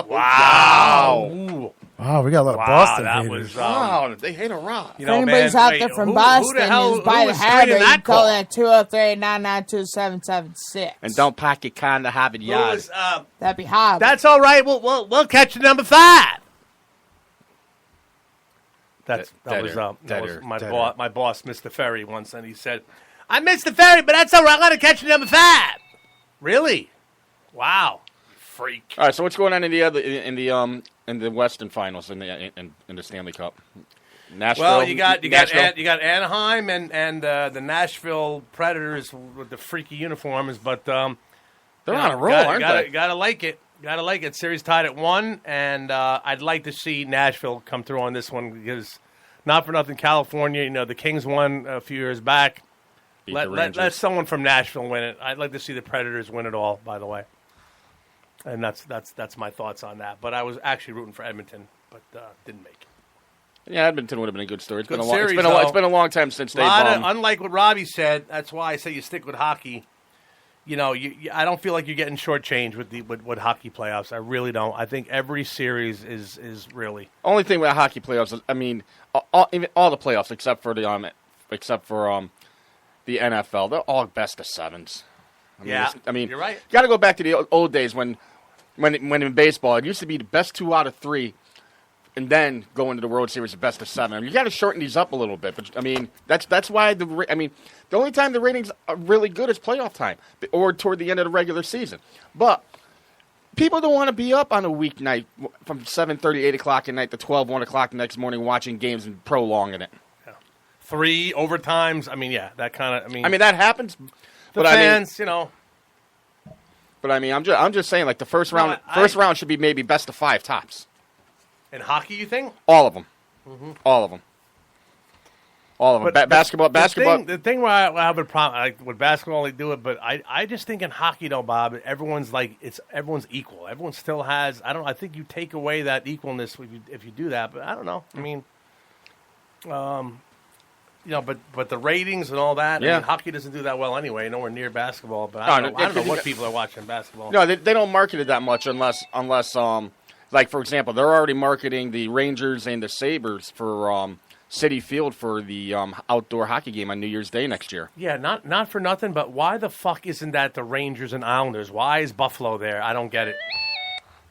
Wow. Wow, we got a lot of Boston that haters. Wow, they hate a rock. If anybody's out there from Boston who's by the Harder, you can call that 203-992-776. And don't pack your car in the Harvard Yard. That'd be hard. That's all right. We'll catch you number 5. That was my boss, Mr. Ferry, once, and he said, "I'm Mr. Ferry, but that's all right. I'm gonna catch you number 5." Really? Wow, freak. All right. So what's going on in the Western Finals in the Stanley Cup? Nashville. Well, you got Anaheim and the Nashville Predators with the freaky uniforms, but they're on a roll, aren't they? Gotta like it. Gotta like it. Series tied at 1, and I'd like to see Nashville come through on this one because, not for nothing, California. The Kings won a few years back. Let someone from Nashville win it. I'd like to see the Predators win it all. By the way, and that's my thoughts on that. But I was actually rooting for Edmonton, but didn't make it. Yeah, Edmonton would have been a good story. It's been a long time since they won. Unlike what Robbie said, that's why I say you stick with hockey. I don't feel like you're getting shortchanged with hockey playoffs. I really don't. I think every series is really. Only thing with hockey playoffs is, all the playoffs except for the NFL, they're all best of 7s. You're right. You got to go back to the old days when in baseball it used to be the best 2 out of 3. And then go into the World Series, the best of 7. You got to shorten these up a little bit, but that's why the only time the ratings are really good is playoff time or toward the end of the regular season. But people don't want to be up on a weeknight from 7:30, 8 o'clock at night to 12, 1 o'clock the next morning watching games and prolonging it. Yeah. 3 overtimes. That kind of. That happens. The fans, But I'm just saying, like the first round should be maybe best of 5 tops. In hockey, you think? All of them. Mm-hmm. All of them. Basketball. The thing where I have a problem with basketball, they do it, but I just think in hockey, though, Bob, everyone's equal. Everyone still has. I think you take away that equalness if you do that, but I don't know. but the ratings and all that. Yeah. I mean, hockey doesn't do that well anyway. Nowhere near basketball. But No, I don't know you what got- people are watching basketball. No, they don't market it that much unless like for example, they're already marketing the Rangers and the Sabres for Citi Field for the outdoor hockey game on New Year's Day next year. Yeah, not for nothing, but why the fuck isn't that the Rangers and Islanders? Why is Buffalo there? I don't get it.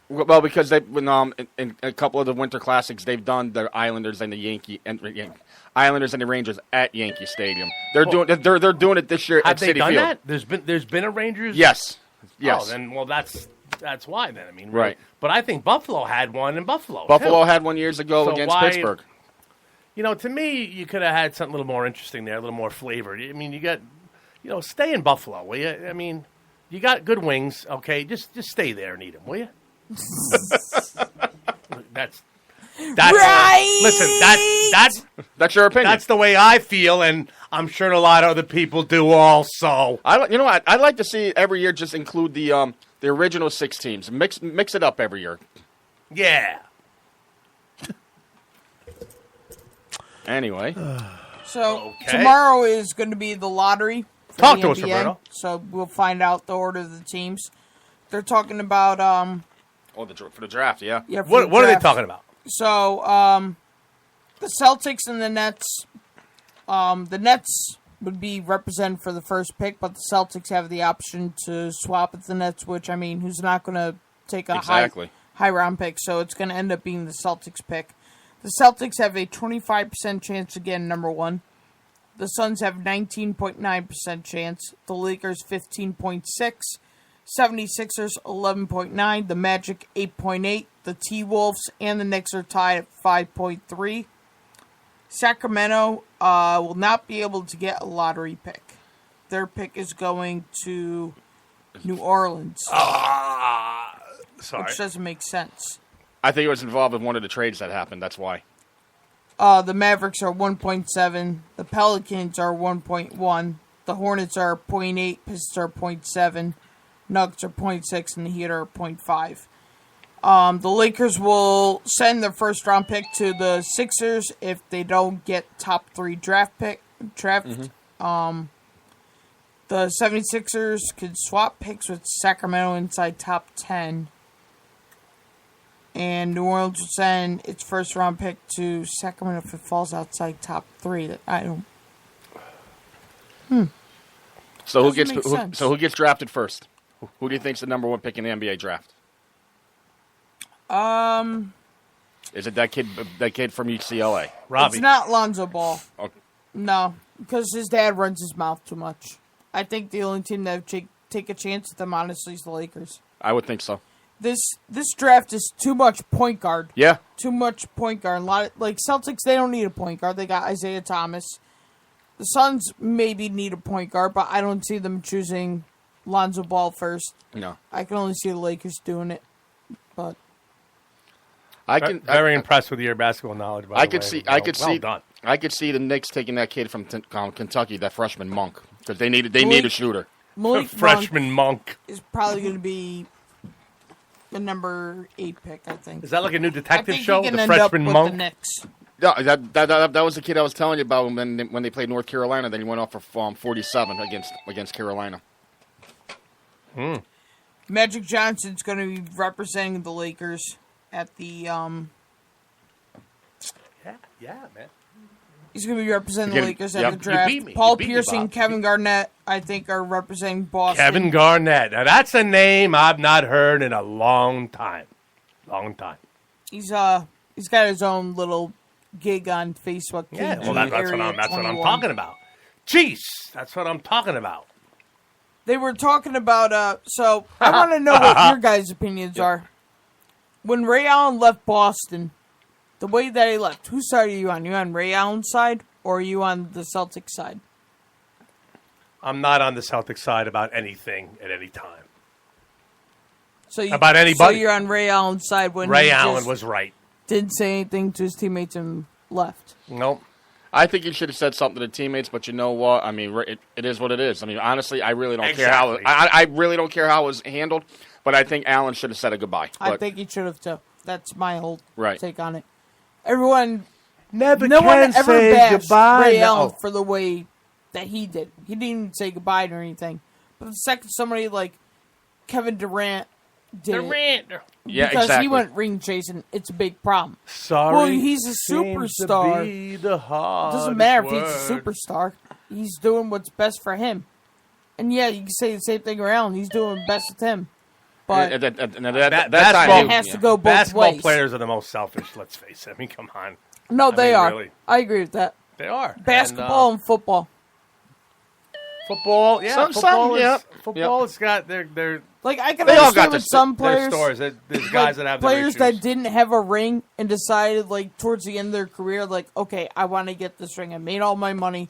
Well, because they in a couple of the Winter Classics, they've done the Islanders and the Islanders and the Rangers at Yankee Stadium. They're doing it this year Have at they Citi done Field. that? There's been a Rangers. Yes. Oh, then that's why then. I mean, Right. But I think Buffalo had one in Buffalo. Buffalo too. had one years ago So against why- Pittsburgh. To me, you could have had something a little more interesting there, a little more flavor. I mean, you got, stay in Buffalo, will you? I mean, you got good wings, okay? Just stay there and eat them, will you? That's right. Listen, that's your opinion. That's the way I feel, and I'm sure a lot of other people do also. I'd like to see every year just include the original 6 teams. Mix it up every year. Yeah. Anyway. So Okay. tomorrow is going to be the lottery. For Talk the to us, NBA, Roberto. So we'll find out the order of the teams. They're talking about for the draft, yeah. Yeah. for What the are they draft. talking about? So the Celtics and the Nets. The Nets would be represented for the first pick, but the Celtics have the option to swap with the Nets. Which I mean, who's not going to take a high round pick? So it's going to end up being the Celtics pick. The Celtics have a 25% chance to get number 1. The Suns have 19.9% chance. The Lakers 15.6. 76ers 11.9. The Magic 8.8. The T-Wolves and the Knicks are tied at 5.3. Sacramento will not be able to get a lottery pick. Their pick is going to New Orleans. Sorry. Which doesn't make sense. I think it was involved in one of the trades that happened. That's why. The Mavericks are 1.7. The Pelicans are 1.1. The Hornets are 0.8. Pistons are 0.7. Nuggets are 0.6. And the Heat are 0.5. The Lakers will send their first round pick to the Sixers if they don't get top 3 draft. The 76ers could swap picks with Sacramento inside top 10. And New Orleans will send its first round pick to Sacramento if it falls outside top 3. I don't. So Doesn't make sense. who gets drafted first? Who do you think's the number 1 pick in the NBA draft? Is it that kid from UCLA? Robbie. It's not Lonzo Ball. Okay. No, because his dad runs his mouth too much. I think the only team that would take a chance with them, honestly, is the Lakers. I would think so. This draft is too much point guard. Yeah. Too much point guard. A lot of, Celtics, they don't need a point guard. They got Isaiah Thomas. The Suns maybe need a point guard, but I don't see them choosing Lonzo Ball first. No. I can only see the Lakers doing it. But Very impressed with your basketball knowledge. By the way. Well done. I could see the Knicks taking that kid from Kentucky, that freshman Monk, because they need a shooter. Malik Freshman Monk is probably going to be the number 8 pick, I think. Is that like a new detective I think show? He can The end up Freshman with Monk. The Knicks. No, that was the kid I was telling you about when they played North Carolina. Then he went off for 47 against Carolina. Magic Johnson's going to be representing the Lakers at the. Yeah, man. He's going to be representing the Lakers at yep. the You draft. beat me. Paul You beat me, Pierce and Bob. Kevin Garnett, I think, are representing Boston. Kevin Garnett. Now that's a name I've not heard in a long time. He's got his own little gig on Facebook. Yeah, KG well that's what Area I'm 21. talking about. Jeez, that's what I'm talking about. They were talking about. So I want to know what your guys' opinions are. When Ray Allen left Boston, the way that he left, whose side are you on? You on Ray Allen's side or are you on the Celtics side? I'm not on the Celtics side about anything at any time. So you, About anybody. So you're on Ray Allen's side when Ray he Allen just was right. didn't say anything to his teammates and left. Nope. I think he should have said something to teammates, but you know what? I mean, it is what it is. I mean, honestly, I really don't care how I really don't care how it was handled. But I think Allen should have said a goodbye. I think he should have too. That's my whole Right. take on it. Everyone Never no one can ever say bashed goodbye. Ray No. Allen for the way that he did. He didn't even say goodbye or anything. But the second somebody like Kevin Durant did it, Yeah, because exactly. he went ring chasing, it's a big problem. Sorry. Well, he's a seems to superstar. be the It hardest doesn't matter if word. he's a superstar. He's doing what's best for him. And yeah, you can say the same thing around. He's doing best with him. But That basketball it has to go both basketball ways. players are the most selfish. Let's face it. I mean, come on. no, they mean, are. really. I agree with that. They are. Basketball and football. Football, yeah. Some- football is, yeah. football has got their Like I can They all understand got with their some their players. stories. There's like, guys that have their players issues. that didn't have a ring and decided like towards the end of their career, like, okay, I want to get this ring. I made all my money.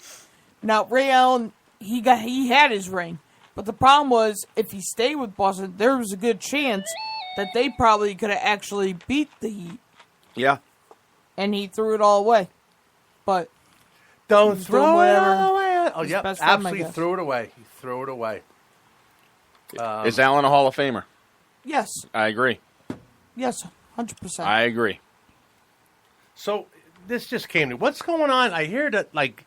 Now Ray Allen, he had his ring, but the problem was if he stayed with Boston, there was a good chance that they probably could have actually beat the Heat, Yeah. and he threw it all away. But Don't he's throw doing it whatever away. Oh, his yep. best friend, I Absolutely guess. threw it away. He threw it away. Is Allen a Hall of Famer? Yes, I agree. yes, 100%. I agree. So this just came to what's going on? I hear that like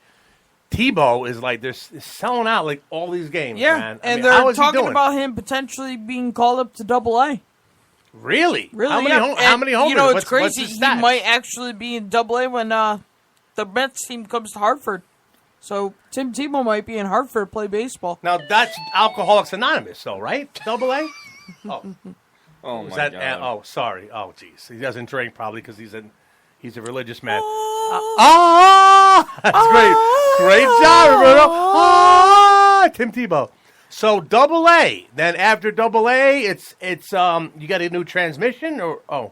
Tebow is like they're selling out like all these games. Yeah, man. I and mean, how they're is he talking doing? about him potentially being called up to AA. Really? Really? How many? Yeah. How And, many homers? You know, it's What's crazy. his He stats? might actually be in AA when the Mets team comes to Hartford. So Tim Tebow might be in Hartford to play baseball. Now that's Alcoholics Anonymous, though, right? AA. Oh, Oh, is my that? God. Oh, sorry. Oh, jeez. He doesn't drink probably because he's a religious man. That's great job, Roberto. Tim Tebow. So AA. Then after AA, it's you got a new transmission or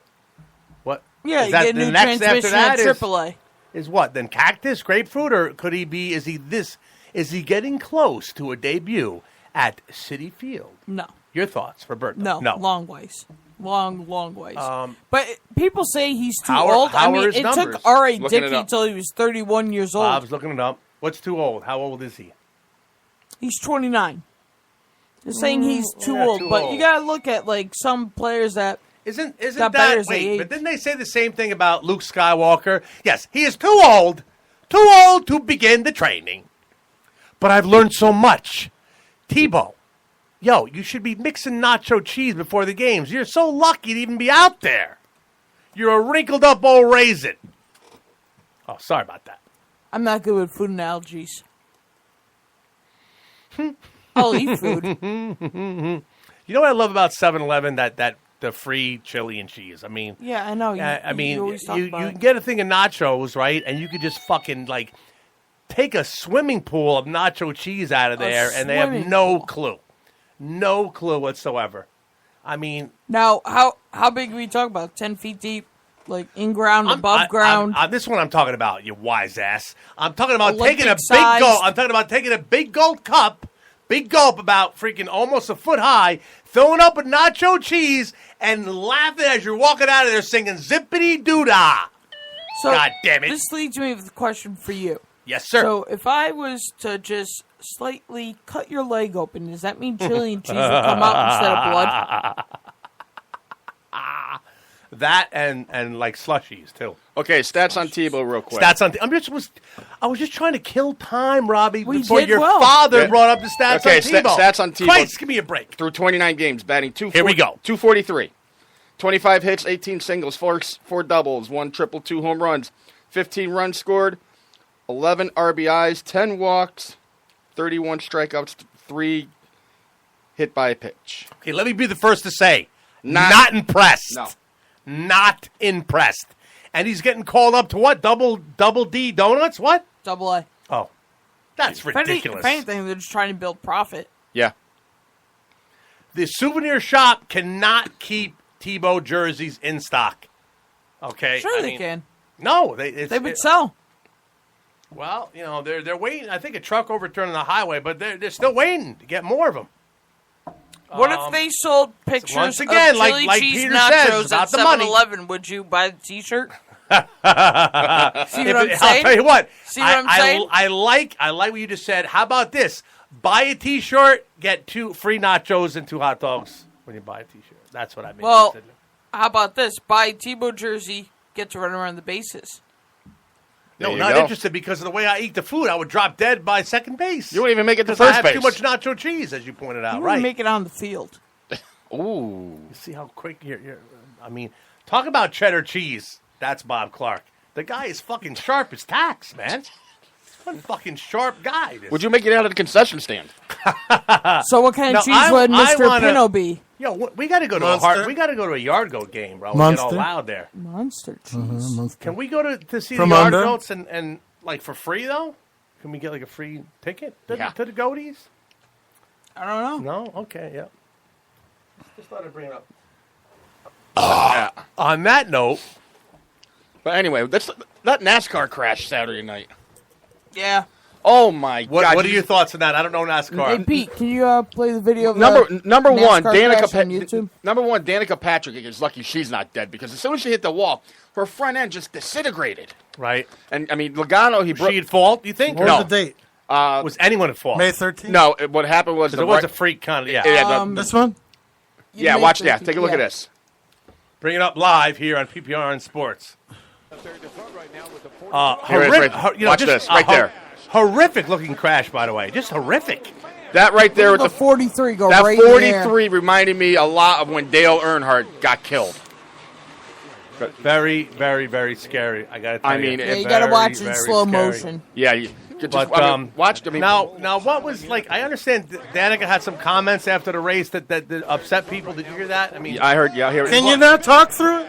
what? Yeah, Is you that get a the new next after transmission at that is- AAA. Is what then? Cactus, grapefruit, or could he be? Is he getting close to a debut at Citi Field? No, Your thoughts, Roberto? no, no. long ways. Long ways. But people say he's too How are- old. how I mean, are his it numbers? took R.A. Looking it Dickey up. until he was 31 years old. Bob's looking it up. What's too old? How old is he? He's 29. They're saying he's too yeah, old, too but old. you gotta look at like some players that Isn't got better that as they wait? But age. didn't they say the same thing about Luke Skywalker? Yes, he is too old to begin the training. But I've learned so much. Tebow, yo, you should be mixing nacho cheese before the games. You're so lucky to even be out there. You're a wrinkled up old raisin. Oh, sorry about that. I'm not good with food analogies. I'll eat food. You know what I love about 7-Eleven? That the free chili and cheese. I mean, Yeah, I know. I mean, you always talk you about can get a thing of nachos, right? And you could just fucking like take a swimming pool of nacho cheese out of there, and they have swimming no pool. clue whatsoever. I mean, Now, how big are we talking about? 10 feet deep, like in ground, above ground. this one I'm talking about, you wise ass. I'm talking about taking a Olympic big size. gulp. I'm talking about taking a big gulp cup, big gulp about freaking almost a foot high, filling up with nacho cheese, and laughing as you're walking out of there singing zippity doo dah. So God damn it. This leads me with a question for you. Yes, sir. So if I was to just slightly cut your leg open, does that mean chili and cheese will come out instead of blood? That and like slushies too. Okay, stats on Tebow real quick. Stats on. I was just trying to kill time, Robbie, We before did your well. father Yeah. brought up the stats Okay, on Tebow. stats on Tebow. Christ, give me a break. Through 29 games, batting 2 Here we go. 243. 25 hits, 18 singles, 4 doubles, 1 triple, 2 home runs, 15 runs scored, 11 RBIs, 10 walks, 31 strikeouts, 3 hit by a pitch. Okay, let me be the first to say, Not- not impressed. No. Not impressed. And he's getting called up to what? Double D donuts? What? Double A. Oh, that's ridiculous. If anything, they're just trying to build profit. Yeah. The souvenir shop cannot keep Tebow jerseys in stock. Okay, Sure, I they mean, can. No, They would sell. Well, you know, they're waiting. I think a truck overturned on the highway, but they're still waiting to get more of them. What if they sold pictures once again, of like- chili like cheese Peter says, nachos about at the money. 7-Eleven? Would you buy the T-shirt? See what I'll I'm saying? tell you what. See what I'm saying? I like what you just said. How about this? Buy a T-shirt, get 2 free nachos and 2 hot dogs when you buy a T-shirt. That's what I mean. Well, how about this? Buy a Tebow jersey, get to run around the bases. No, you not go. interested because of the way I eat the food. I would drop dead by second base. You wouldn't even make it to Because I first have base. too much nacho cheese, as you pointed out. You Right. wouldn't make it on the field. Ooh. You see how quick you're. I mean, talk about cheddar cheese. That's Bob Clark. The guy is fucking sharp as tacks, man. One fucking sharp guy. Would you make it out of the concession stand? So what kind of cheese would Mr. Pino be? Yo, we got to go to Monster? we got to go to a yard goat game, bro. We Monster? get all loud there. Monster cheese. Can we go to see From the yard under? goats and like for free though? Can we get like a free ticket to the goaties? I don't know. No? Okay, yeah. Just thought I'd bring it up. On that note. But anyway, that NASCAR crash Saturday night. Yeah. Oh my God! What are your thoughts on that? I don't know NASCAR. Hey Pete, can you play the video of Number the one, NASCAR crash on YouTube? Number one, Danica Patrick is lucky she's not dead because as soon as she hit the wall, her front end just disintegrated. Right. And I mean, Logano, he broke. Was she at fault? You think? What was the date? Was anyone at fault? May 13th? No, what happened was It was a freak kind of this one? Yeah, May watch that. 13th, Take a look yeah. at this. Bring it up live here on PPRN Sports. Here it is, right- watch this, right there. Horrific looking crash, by the way. Just horrific. That right there with the 43 go that right in the air. 43 reminded me a lot of when Dale Earnhardt got killed. Very, very, very scary. I got to tell I mean, Yeah, you got to watch it in slow motion. Yeah, you just But watch. I mean, now, what was like? I understand Danica had some comments after the race that upset people. Did you hear that? I mean, I heard. Yeah, I hear. Can you not talk through it?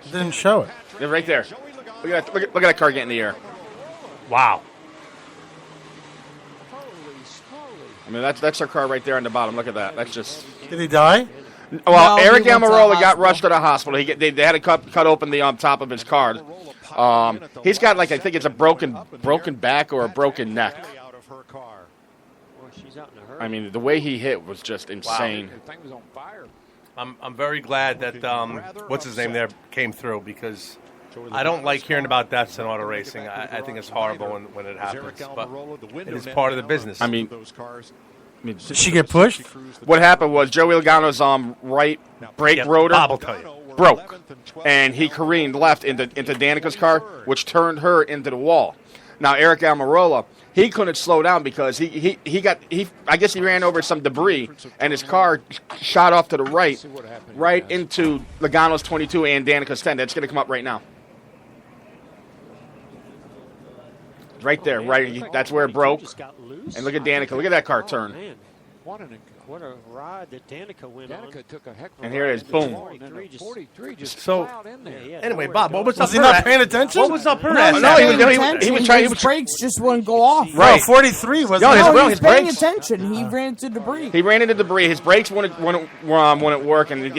Didn't show it. They're right there. Look at that! Look at that car get in the air. Wow. I mean, that's their car right there on the bottom. Look at that. That's just. Did he die? Well, No, Eric he went to the Almirola got hospital. rushed to the hospital. They had to cut open the top of his car. He's got like I think it's a broken back or a broken neck. I mean, the way he hit was just insane. I'm very glad that what's his name there came through because I don't like hearing about deaths in auto racing. I think it's horrible when it happens, but it is part of the business. I mean, Did she get pushed? What happened was Joey Logano's right brake rotor Bob will tell you. broke, and he careened left into Danica's car, which turned her into the wall. Now Eric Almirola, he couldn't slow down because he I guess he ran over some debris, and his car shot off to the right into Logano's 22 and Danica's 10. That's going to come up right now. Right there, right. That's where it broke. And look at Danica. Look at that car turn. What a ride that Danica went on. Took a heck of a And here it is. Boom. 43 just So, plowed in there. anyway, Bob, what was up Was he her not ass? paying attention? What was up her No, ass? he No, was he was- paying he was- attention. he was trying- he His was- brakes just wouldn't go off. Right. No, 43 was No, his No, he brakes- was his paying brakes- attention. He ran into debris. He ran into debris. His brakes wouldn't work, and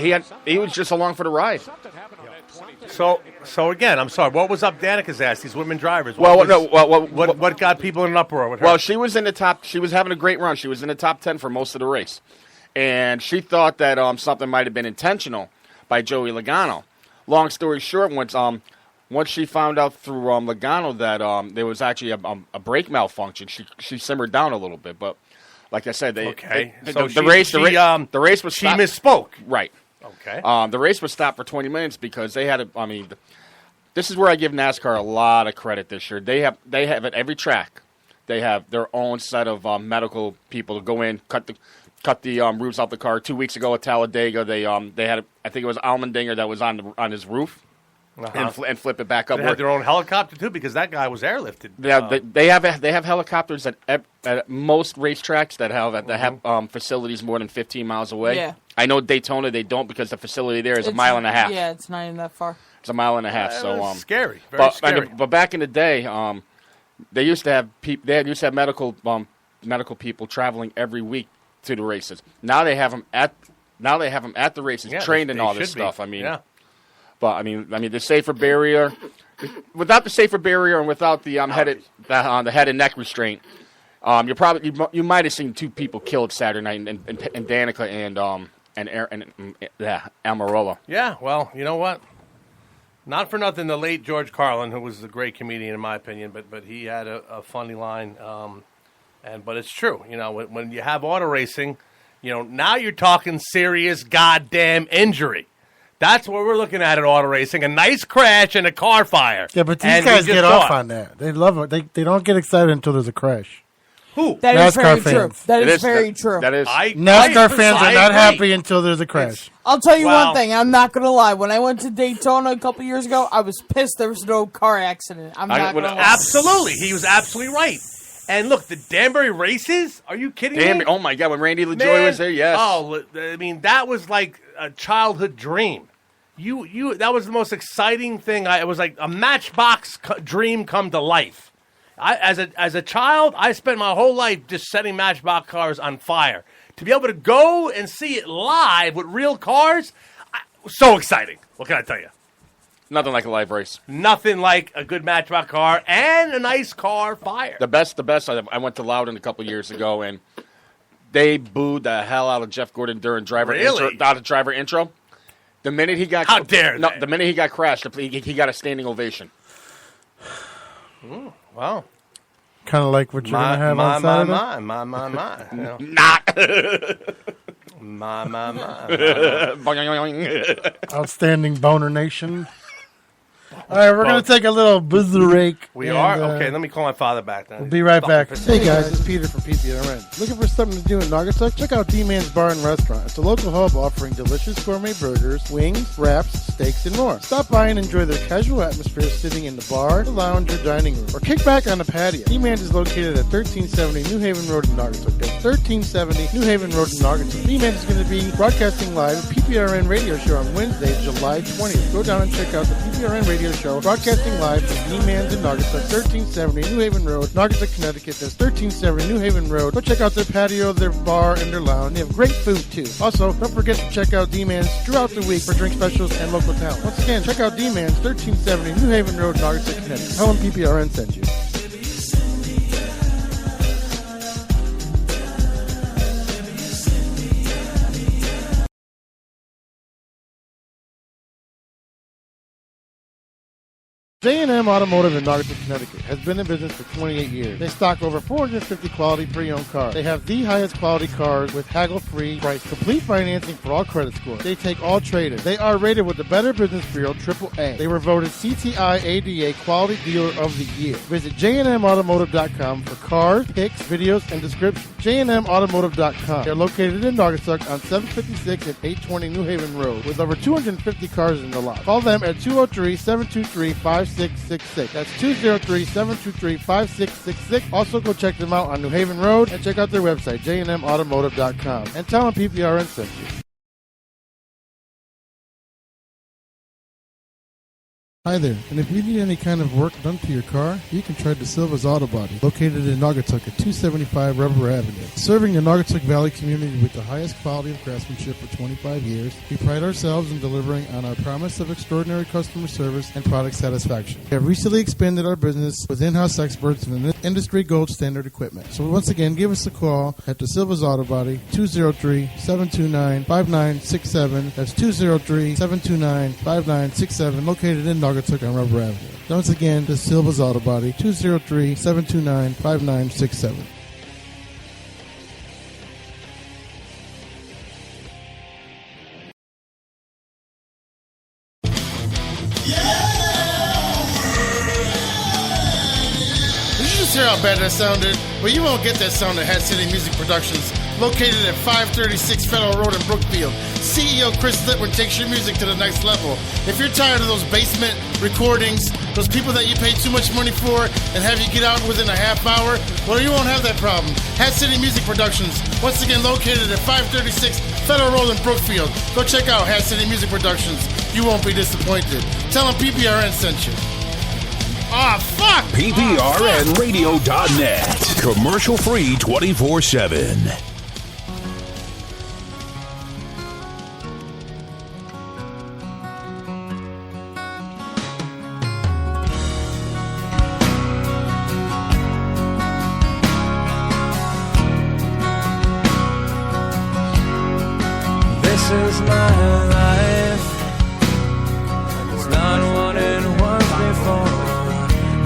he was just along for the ride. So again, I'm sorry. What was up Danica's ass? These women drivers. Well, What got people in an uproar with her? Well, she was in the top. She was having a great run. She was in the top 10 for most of the race, and she thought that something might have been intentional by Joey Logano. Long story short, once she found out through Logano that there was actually a brake malfunction, she simmered down a little bit. But like I said, the race was she stopped. misspoke. Right. Okay. The race was stopped for 20 minutes because they had this is where I give NASCAR a lot of credit this year. They have at every track, they have their own set of medical people to go in, cut the roofs off the car. 2 weeks ago at Talladega, they had I think it was Allmendinger that was on his roof and flip it back up. They had their own helicopter too because that guy was airlifted. They have helicopters at most racetracks that have facilities more than 15 miles away. Yeah. I know Daytona they don't because the facility there is a mile and a half. Yeah, it's not even that far. It's a mile and a half. So was scary. Very but, scary. But back in the day, they used to have medical people traveling every week to the races. Now they have them at the races, trained in all this stuff. Be. I mean, yeah. But I mean the safer barrier. Without the safer barrier and without the the head and neck restraint, you might have seen two people killed Saturday night, and Danica and Almirola. Yeah. Well, you know what? Not for nothing, the late George Carlin, who was a great comedian in my opinion, but he had a funny line. But it's true. You know, when you have auto racing, you know, now you're talking serious goddamn injury. That's what we're looking at auto racing. A nice crash and a car fire. Yeah, but these And we guys just get saw off it. on that. They love it. They don't get excited until there's a crash. Who? That is NASCAR very fans. true. That is very true. That is. NASCAR fans are not happy until there's a crash. I'll tell you Well- one thing. I'm not going to lie. When I went to Daytona a couple years ago, I was pissed there was no car accident. I'm not going to lie. Absolutely. He was absolutely right. And look, the Danbury races, are you kidding me? Oh, my God, when Randy LaJoy Man, was there, yes. Oh, I mean, that was like a childhood dream. That was the most exciting thing. It was like a Matchbox dream come to life. As a child, I spent my whole life just setting Matchbox cars on fire. To be able to go and see it live with real cars, so exciting. What can I tell you? Nothing like a live race. Nothing like a good Matchbox car and a nice car fire. The best. I went to Loudon a couple years ago, and they booed the hell out of Jeff Gordon during driver intro. The minute he got the minute he got crashed, he got a standing ovation. Wow. Kind of like what you're going to have on Saturday? My. You know. Not. Outstanding Boner Nation. All right, we're going to take a little buzzer break. We are? Okay, let me call my father back then. We'll be right back. Hey guys, it's Peter from PPRN. Looking for something to do in Naugatuck? Check out D-Man's Bar and Restaurant. It's a local hub offering delicious gourmet burgers, wings, wraps, steaks, and more. Stop by and enjoy their casual atmosphere sitting in the bar, the lounge, or dining room. Or kick back on the patio. D-Man's is located at 1370 New Haven Road in Naugatuck. That's 1370 New Haven Road in Naugatuck. D-Man's is going to be broadcasting live at PPRN Radio Show on Wednesday, July 20th. Go down and check out the PPRN Radio Show, broadcasting live from D-Man's in Naugatuck, 1370 New Haven Road, Naugatuck, Connecticut. That's 1370 New Haven Road. Go check out their patio, their bar, and their lounge. They have great food, too. Also, don't forget to check out D-Man's throughout the week for drink specials and local talent. Once again, check out D-Man's, 1370 New Haven Road, Naugatuck, Connecticut. Tell them PPRN sent you. J&M Automotive in Naugatuck, Connecticut has been in business for 28 years. They stock over 450 quality pre-owned cars. They have the highest quality cars with haggle-free price, complete financing for all credit scores. They take all traders. They are rated with the Better Business Bureau AAA. They were voted CTI ADA Quality Dealer of the Year. Visit jnmautomotive.com for cars, pics, videos, and descriptions. jnmautomotive.com. They're located in Naugatuck on 756 and 820 New Haven Road with over 250 cars in the lot. Call them at 203-723-5666. That's 203-723-5666. Also, go check them out on New Haven Road and check out their website, jnmautomotive.com. And tell them PPRN sent you. Hi there, and if you need any kind of work done to your car, you can try DeSilva's Auto Body, located in Naugatuck at 275 Rubber Avenue. Serving the Naugatuck Valley community with the highest quality of craftsmanship for 25 years, we pride ourselves in delivering on our promise of extraordinary customer service and product satisfaction. We have recently expanded our business with in-house experts and industry gold standard equipment. So once again, give us a call at DeSilva's Auto Body, 203-729-5967. That's 203-729-5967, located in Naugatuck on Rubber Avenue. Once again, the Silva's Auto Body, 203-729-5967. Did you just hear how bad that sounded? Well, you won't get that sound at Hat City Music Productions, located at 536 Federal Road in Brookfield. CEO Chris Litwin takes your music to the next level. If you're tired of those basement recordings, those people that you pay too much money for and have you get out within a half hour, well, you won't have that problem. Hat City Music Productions, once again located at 536 Federal Road in Brookfield. Go check out Hat City Music Productions. You won't be disappointed. Tell them PPRN sent you. Ah, fuck! PPRNradio.net. Commercial free 24/7. This is my life. It's not what it was before.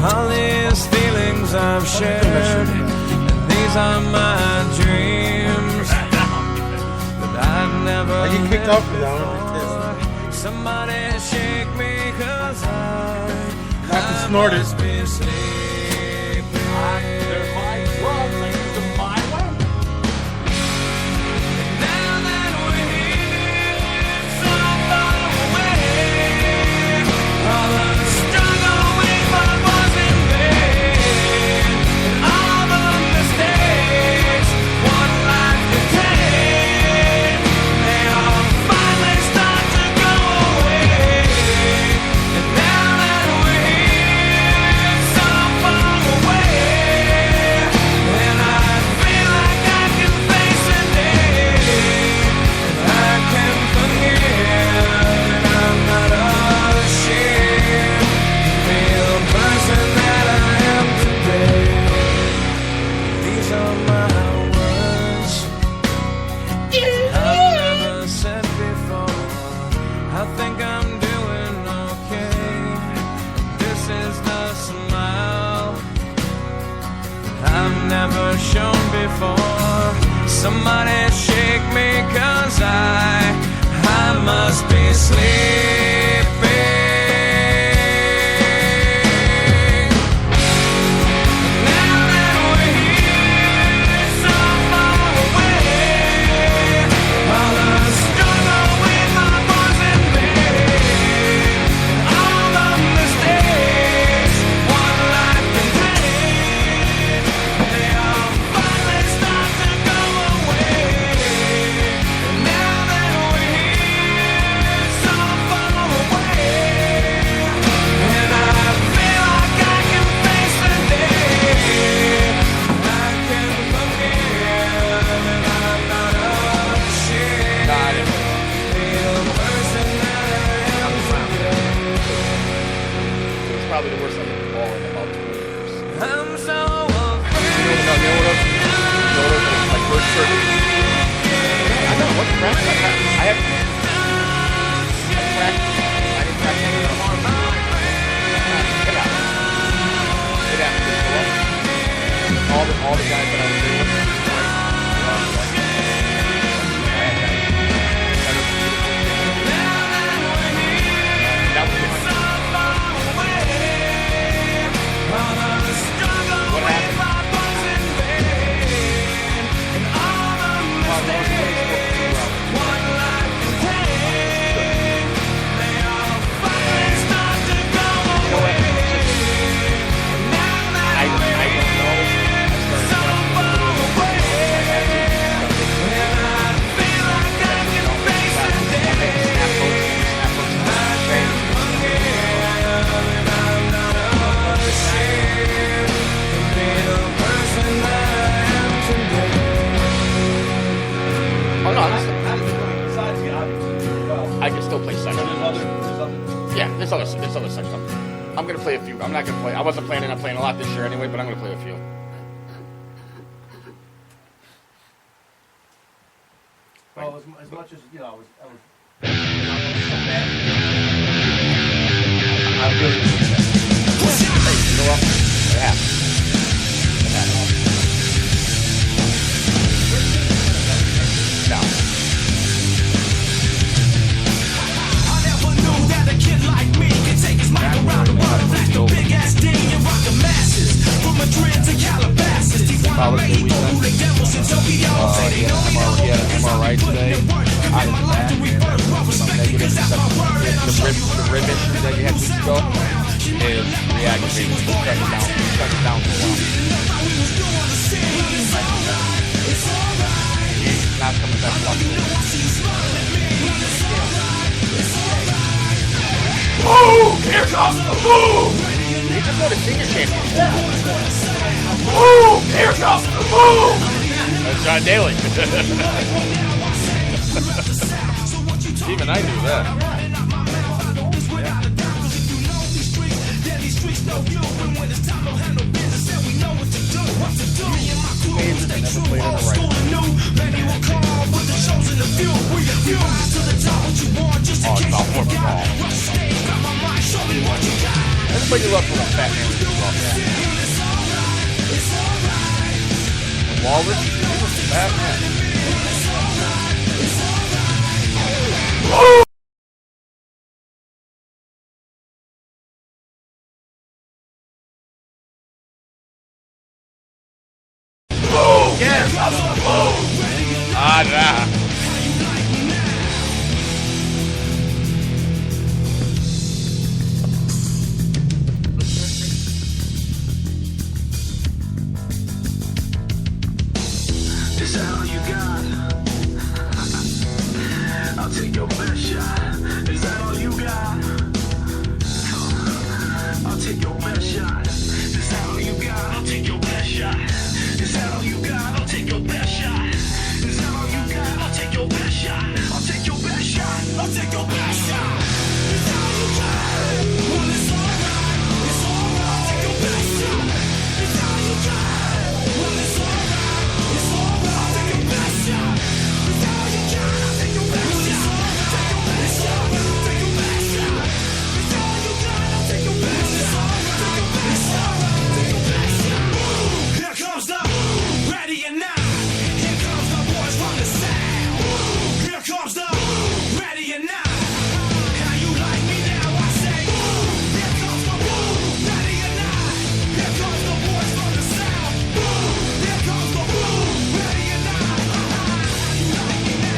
All these feelings I've shared, and these are my dreams that I've never lived before. Somebody shake me, 'cause I snorted. must be sleeping. They're my drugs. I use them my way. Now that we're here, so far away, all the struggle we fought was in vain, and all the mistakes one life could take, they all finally start to go away. And now that we're here, so far away, and I feel like I can face a day, and I can forgive, and I'm not ashamed to be the person that I am today. These are my words I've never said before. I think I'm doing okay. This is the smile I've never shown before. Somebody shake me, 'cause I must be sleeping. Now that we're here, so far away, all the struggle we fought was in vain, and all the mistakes one life can take, they all finally start to go away. And now that we're here, so far away, and I feel like I can face the day, I can forgive, and I'm not ashamed to be the person that I am today. It was probably the worst I've been falling in about 20 years. I'm so You know what else? My first surgery. I don't know what fracture. I have fracture. I didn't fracture any of them arms. It happened. All the guys that I was doing. That was it. What happened? Oh no, I can still play section. Yeah, there's other sections. I'm gonna play a few. I'm not gonna play. I wasn't planning on playing a lot this year anyway, but I'm gonna play a few. Well, as much as you know, I was I'm really hey, you know what? It happened. It happened. No. I never knew that a kid like me could take his mic around the world, flash the big ass D and rock the masses. From Madrid to Calabasas, Tijuana, Mexico, who the devils in Tokyo. Say they know me, He had an MRI today. Out of the back. Some negative. The rib issue that you had weeks ago is reactivating. Shut it down for a while. He's not coming back to Boom! Here comes the boom! He just won a senior championship. Boom! Here comes the boom! That's John Daly. Even I knew that. I never played on the right. Oh, it's about 4 ball. Everybody loves for a fat man with the ball. Walrus, he was a fat man. Yes. Ah, nah. Is that all you got? I'll take your best shot. Is that all you got? I'll take your best shot. Is that all you got? I'll take your best shot. Is that all you got? I'll take your best shot. Is that all you got? I'll take your best shot. I'll take your best shot. I'll take your best shot. Is that all you got? Well, it's alright. It's alright. I'll take your best shot. Is that all you got? Well, it's alright. It's alright. I'll take your best shot. Is that all you got? I'll take your best shot. Take your best shot. Take your best shot. Is that all you got? I'll take your best shot. Take your best shot. Take your best shot. Here comes the ready or not. Here comes the boys from the south. Here comes the ready or not. How you like me now? I say. Here comes the ready or not. Here comes the boys from the south. Here comes the ready or not. How you like me now?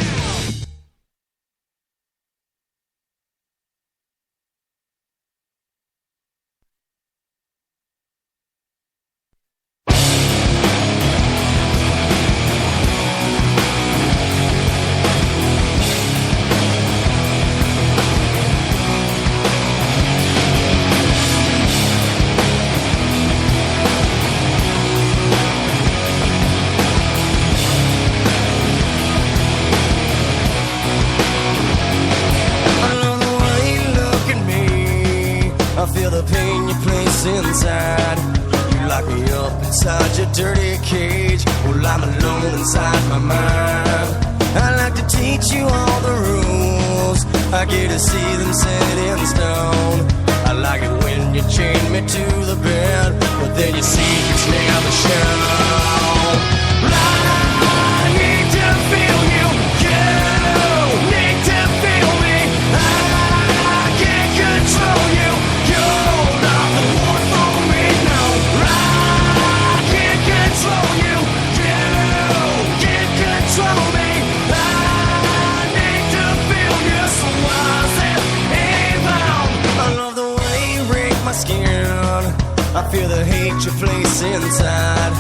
I love the way you look at me. I feel the pain you place inside. You lock me up inside your dirty cage. Well, I'm alone inside my mind. I like to teach you all the rules. I get to see them set in stone. I like it when you chain me to the bed, but then your secrets never show. I need to feel you. You need to feel me. I can't control you. You're not the one for me, no. I can't control you. You can't control me. I need to feel you. So why is it inbound? I love the way you rake my skin. I feel the hate you place inside.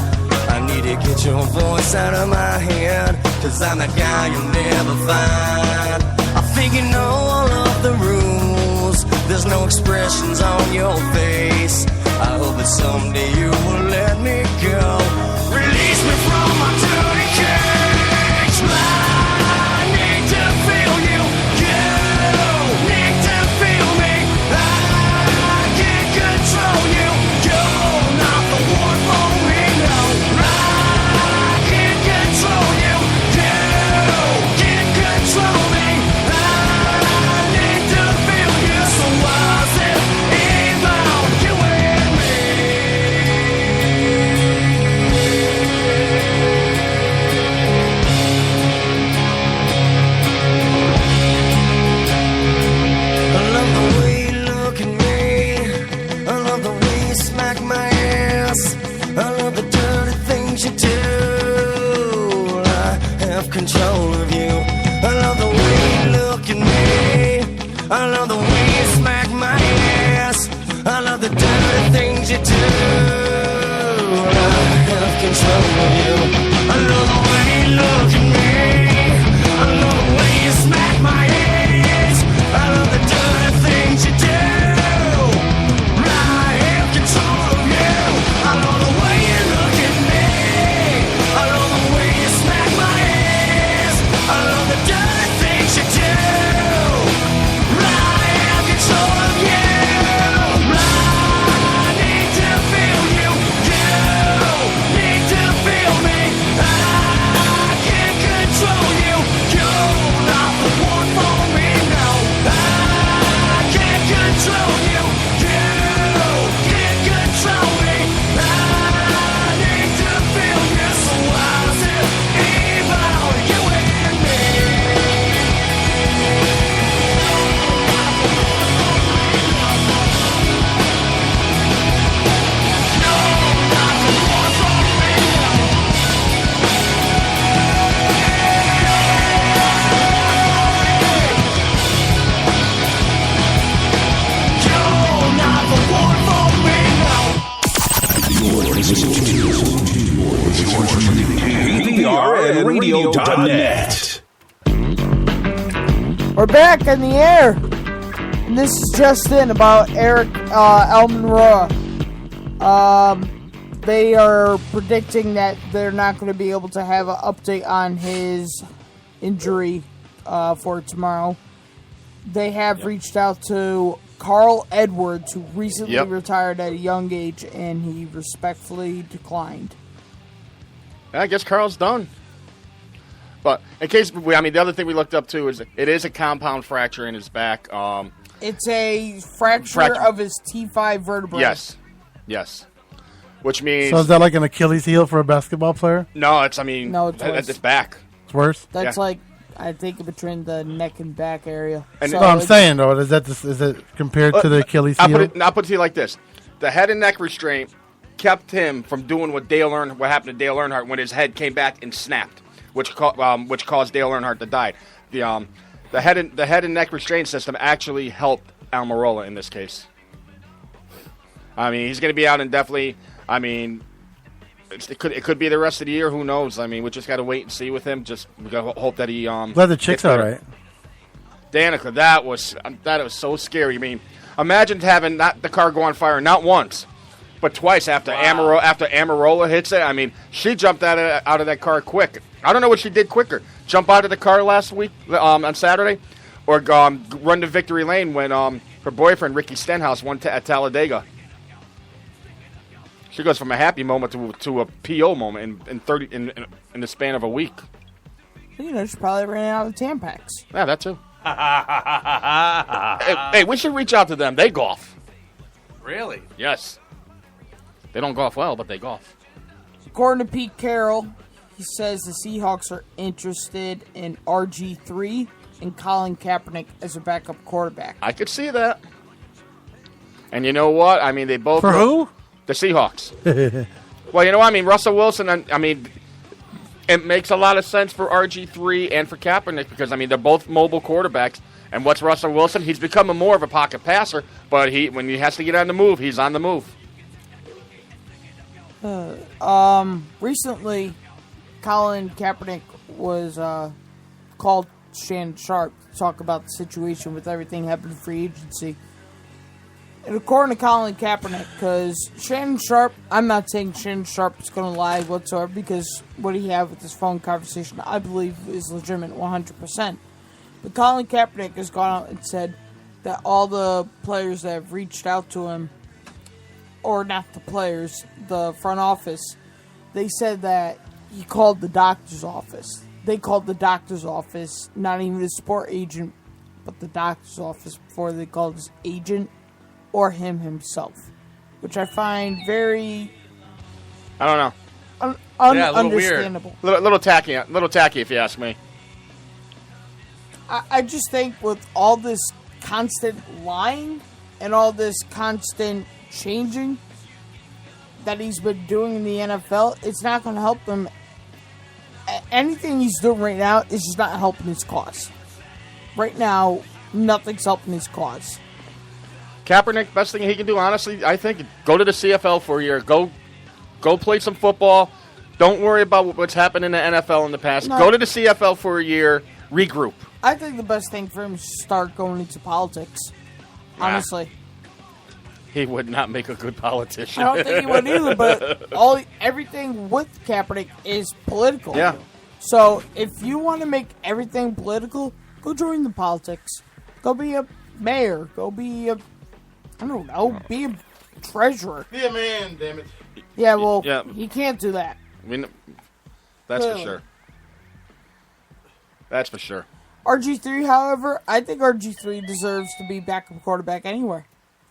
I need to get your voice out of my head, 'cause I'm the guy you'll never find. I think you know all of the rules. There's no expressions on your face. I hope that someday you will let me go. Release me from my dirty cage. I need to feel you. You need to feel me. I can't control you. You're not the one for me, no. I can't control you. You can't control me. I need to feel you. So why is it inbound? You and me. I love the way you look at me. I love the way you smack my ass. I love the dirty things you do. I have control of you. I love the way you look at me. I love the way you smack my ass. I love the dirty things you do. I have control of you. I love the way you look at me. I love the way you smack my ass. I love the dirty things you do. I have control of you. I love the way you look at me. I love the way you smack my ass. I love the dirty things you do. I have control of you. I need to feel you. You need to feel me. I can't PPRNradio.net. We're back in the air. And this is just in about Eric Almirola. They are predicting that they're not going to be able to have an update on his injury for tomorrow. They have reached out to Carl Edwards, who recently retired at a young age, and he respectfully declined. I guess Carl's done. But in case, the other thing we looked up too is it is a compound fracture in his back. It's a fracture of his T5 vertebrae. Yes. Which means... So is that like an Achilles heel for a basketball player? No, it's worse. back. It's worse? That's like, I think, between the neck and back area. And so no, I'm saying, though, is it compared to the Achilles heel? I'll put it to you like this. The head and neck restraint kept him from doing what happened to Dale Earnhardt when his head came back and snapped, which caused Dale Earnhardt to die. The head and neck restraint system actually helped Almirola in this case. He's going to be out indefinitely. It could be the rest of the year. Who knows? We just got to wait and see with him. We got to hope that he. Glad the chick's all right. Danica, that was so scary. Imagine having the car go on fire not once, but twice after Almirola hits it. She jumped out of that car quick. I don't know what she did quicker: jump out of the car last week on Saturday, or run to victory lane when her boyfriend Ricky Stenhouse won at Talladega. She goes from a happy moment to a PO moment in the span of a week. She probably ran out of Tampax. Yeah, that too. Hey, we should reach out to them. They golf. Really? Yes. They don't golf well, but they golf. According to Pete Carroll, he says the Seahawks are interested in RG3 and Colin Kaepernick as a backup quarterback. I could see that. And you know what? They both... For who? The Seahawks. Well, Russell Wilson, it makes a lot of sense for RG3 and for Kaepernick because, they're both mobile quarterbacks. And what's Russell Wilson? He's becoming more of a pocket passer, but when he has to get on the move, he's on the move. Recently, Colin Kaepernick was called Shannon Sharp to talk about the situation with everything happening in free agency. And according to Colin Kaepernick, because Shannon Sharp, I'm not saying Shannon Sharp is going to lie whatsoever, because what he had with this phone conversation, I believe, is legitimate 100%. But Colin Kaepernick has gone out and said that all the players that have reached out to him, or not the players, the front office, they said that he called the doctor's office. They called the doctor's office, not even a sport agent, but the doctor's office before they called his agent or him himself, which I find very... I don't know. Understandable. A little tacky if you ask me. I just think with all this constant lying and all this constant changing that he's been doing in the NFL, it's not going to help him. Anything he's doing right now is just not helping his cause. Right now, nothing's helping his cause. Kaepernick, best thing he can do, honestly, I think, go to the CFL for a year. Go play some football. Don't worry about what's happened in the NFL in the past. No. Go to the CFL for a year. Regroup. I think the best thing for him is to start going into politics. Honestly. He would not make a good politician. I don't think he would either, but everything with Kaepernick is political. Yeah. So if you want to make everything political, go join the politics. Go be a mayor. Go be a... I don't know. Be a treasurer. Be a man, damn it. Yeah, well, he can't do that. That's Clearly. for sure. That's for sure. RG3, however, I think RG3 deserves to be backup quarterback anywhere.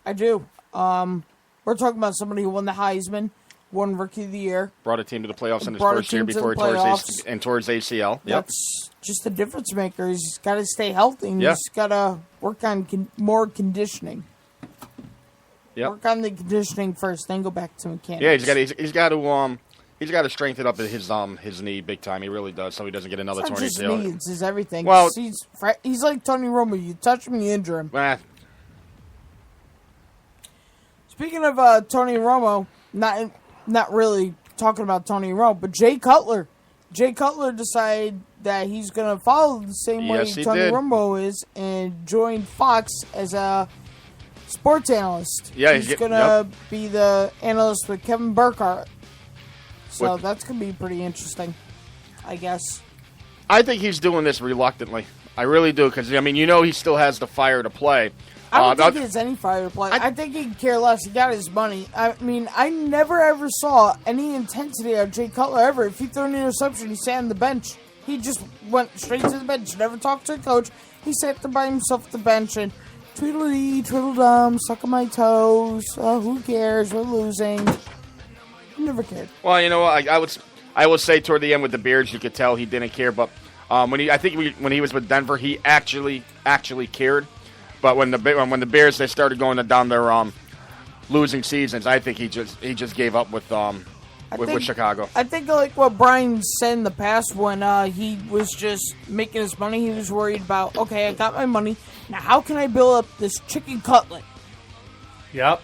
I do. We're talking about somebody who won the Heisman, won Rookie of the Year. Brought a team to the playoffs in his Brought a first year team to before the he playoffs. tore his ACL. Yep. That's just a difference maker. He's got to stay healthy, and Yeah. he's got to work on more conditioning. Yep. Work on the conditioning first, then go back to mechanics. Yeah, he's got to strengthen up his knee big time. He really does, so he doesn't get another It's not torn just ACL. knee, it's his everything. Well- He's like Tony Romo. You touch him, you injure him. Speaking of Tony Romo, not really talking about Tony Romo, but Jay Cutler Jay Cutler decided that he's going to follow the same way Yes, he Tony did. Romo is and join Fox as a sports analyst. Yeah, he's going to be the analyst with Kevin Burkhardt. So that's going to be pretty interesting, I guess. I think he's doing this reluctantly. I really do, because, I mean, he still has the fire to play. I don't think he has any fire to play. I think he can care less. He got his money. I mean, I never ever saw any intensity out of Jay Cutler ever. If he threw an interception, he sat on the bench. He just went straight to the bench. Never talked to the coach. He sat there by himself at the bench and tweedledee, tweedledum, sucking my toes. Who cares? We're losing. He never cared. Well, you know what? I would say toward the end with the Bears, you could tell he didn't care. But when he was with Denver, he actually cared. But when the Bears they started going down their losing seasons, I think he just gave up with Chicago. I think like what Brian said in the past when he was just making his money, he was worried about, okay, I got my money. Now how can I build up this chicken cutlet? Yep.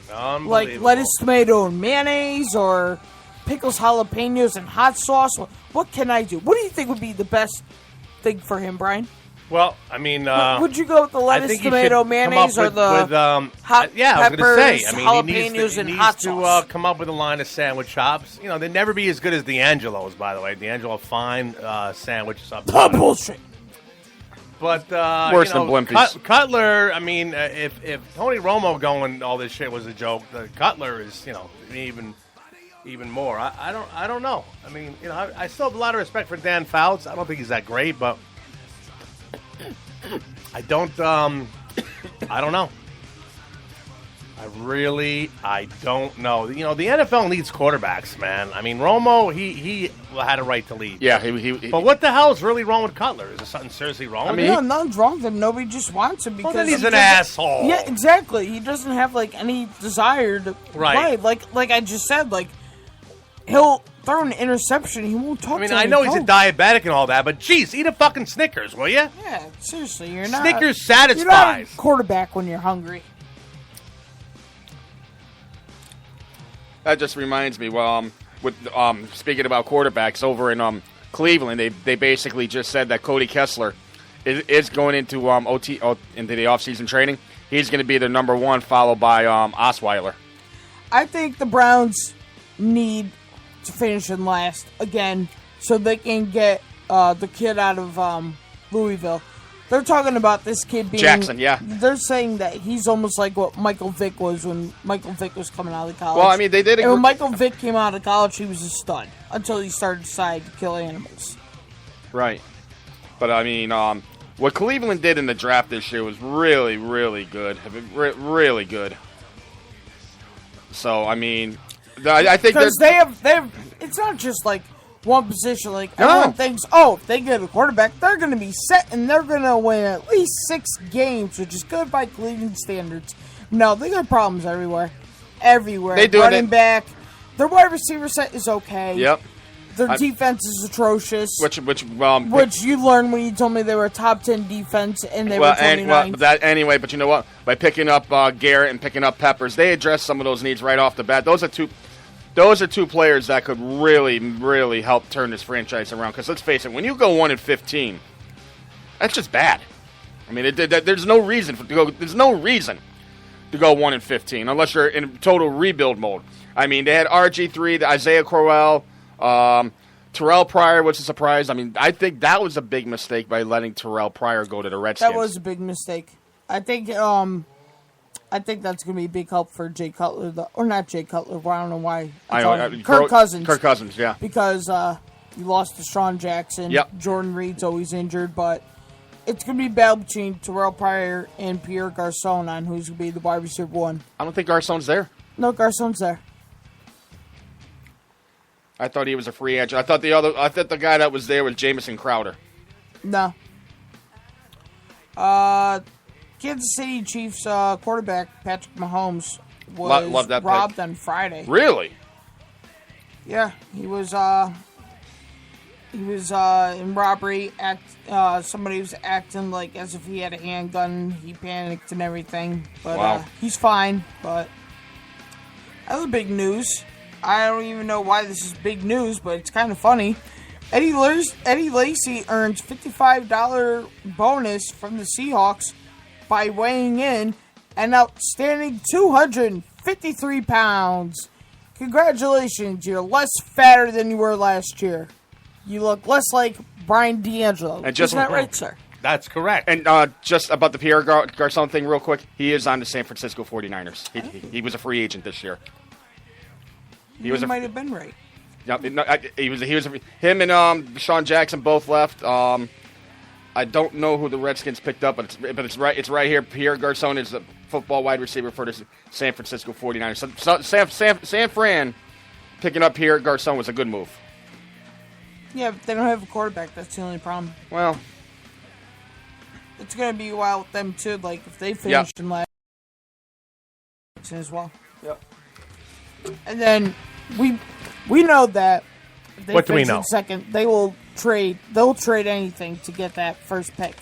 Like lettuce, tomato, and mayonnaise, or pickles, jalapenos, and hot sauce. What can I do? What do you think would be the best thing for him, Brian? Well, I mean, would you go with the lettuce, tomato, mayonnaise, or the hot yeah, I was peppers, going to say. I mean, jalapenos, he and needs hot to sauce? come up with a line of sandwich shops. They'd never be as good as D'Angelo's, by the way. D'Angelo, fine sandwich shop. Bullshit. But Worse than Blimpies. Cutler. I mean, if Tony Romo going all this shit was a joke, the Cutler is even more. I don't know. I mean, I still have a lot of respect for Dan Fouts. I don't think he's that great, but I don't know. I don't know. The NFL needs quarterbacks, man. I mean, Romo, he had a right to leave. Yeah, he But what the hell is really wrong with Cutler? Is there something seriously wrong with him? Yeah, nothing's wrong with him. Nobody just wants him because then he's an asshole. Yeah, exactly. He doesn't have like any desire to play. Like I just said, like he'll throw an interception. He won't talk. I mean, to I know he's a diabetic and all that, but geez, eat a fucking Snickers, will you? Yeah, seriously, you're not. Snickers You're not satisfies. a quarterback when you're hungry. That just reminds me. Well, with speaking about quarterbacks over in Cleveland, they basically just said that Cody Kessler is going into into the offseason training. He's going to be their number one, followed by Osweiler. I think the Browns need to finish in last again so they can get the kid out of Louisville. They're talking about this kid being Jackson, yeah. They're saying that he's almost like what Michael Vick was when Michael Vick was coming out of college. Well, I mean, they did. And when Michael Vick came out of college, he was a stud until he started deciding to kill animals. Right. But I mean, what Cleveland did in the draft this year was really, really good. Really good. So I mean, I think because they have. It's not just like one position. Like everyone thinks, if they get a quarterback, they're going to be set and they're going to win at least 6 games, which is good by Cleveland standards. No, they got problems everywhere. They do. Running back, their wide receiver set is okay. Yep. Their defense is atrocious. Which you learned when you told me they were a top 10 defense and they were 29. But you know what? By picking up Garrett and picking up Peppers, they addressed some of those needs right off the bat. Those are two players that could really, really help turn this franchise around. Because let's face it, when you go 1-15, that's just bad. I mean, there's no reason to go. There's no reason to go 1-15 unless you're in total rebuild mode. I mean, they had RG3, the Isaiah Crowell. Terrell Pryor was a surprise. I mean, I think that was a big mistake by letting Terrell Pryor go to the Redskins. That was a big mistake. I think that's going to be a big help for Jay Cutler, or not Jay Cutler. But I don't know why. Kirk Cousins. Kirk Cousins, yeah. Because you lost to Deshaun Jackson. Yep. Jordan Reed's always injured, but it's going to be a battle between Terrell Pryor and Pierre Garçon on who's going to be the wide receiver one. I don't think Garçon's there. No, Garçon's there. I thought he was a free agent. I thought the guy that was there was Jamison Crowder. No. Kansas City Chiefs quarterback Patrick Mahomes was robbed on Friday. Really? Yeah, he was in robbery. Somebody was acting like as if he had a handgun. He panicked and everything, but wow. He's fine. But other big news: I don't even know why this is big news, but it's kind of funny. Eddie Lacy earns $55 bonus from the Seahawks by weighing in an outstanding 253 pounds. Congratulations, you're less fatter than you were last year. You look less like Brian D'Angelo. And just, Isn't that right, sir? That's correct. And just about the Pierre Garcon thing real quick, he is on the San Francisco 49ers. He was a free agent this year. He might have been right. Yep, him and Sean Jackson both left. I don't know who the Redskins picked up, but it's right here. Pierre Garcon is the football wide receiver for the San Francisco 49ers. So San Fran picking up Pierre Garcon was a good move. Yeah, but they don't have a quarterback. That's the only problem. Well, it's going to be a while with them, too. Like, if they finished in last as well. Yep. And then we know that if they What do we finish know? in second, they'll trade anything to get that first pick.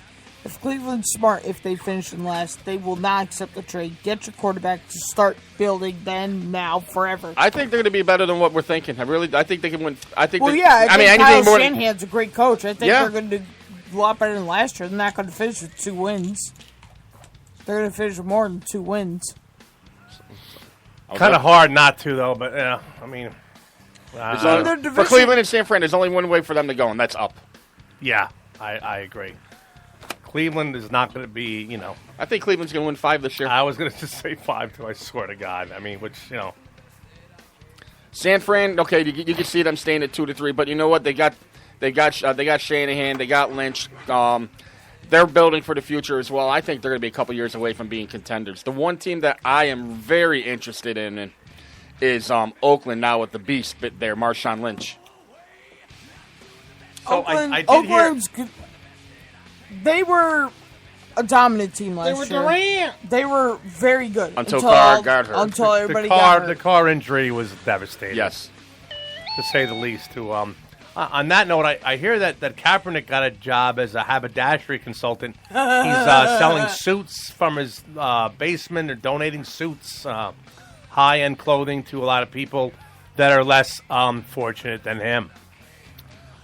If Cleveland's smart, if they finish in last, they will not accept the trade. Get your quarterback to start building then, now, forever. I think they're going to be better than what we're thinking. I think they can win. I think Kyle more Shanahan's a great coach. I think they're going to do a lot better than last year. They're not going to finish with 2 wins. They're going to finish with more than 2 wins. Kind of hard not to, though, but, yeah, I mean... for Cleveland and San Fran, there's only one way for them to go, and that's up. Yeah, I agree. Cleveland is not going to be, I think Cleveland's going to win 5 this year. I was going to just say 5, too, I swear to God. I mean, San Fran, okay, you can see them staying at 2 to 3, but you know what? They got Shanahan, they got Lynch. They're building for the future as well. I think they're going to be a couple years away from being contenders. The one team that I am very interested in is Oakland now with the beast there, Marshawn Lynch. So Oakland's good. They were a dominant team last year. Durant. They were very good until Carr got hurt. Until everybody got hurt. The Carr injury was devastating. Yes, to say the least. On that note, I hear that Kaepernick got a job as a haberdashery consultant. He's selling suits from his basement or donating suits, high-end clothing to a lot of people that are less fortunate than him.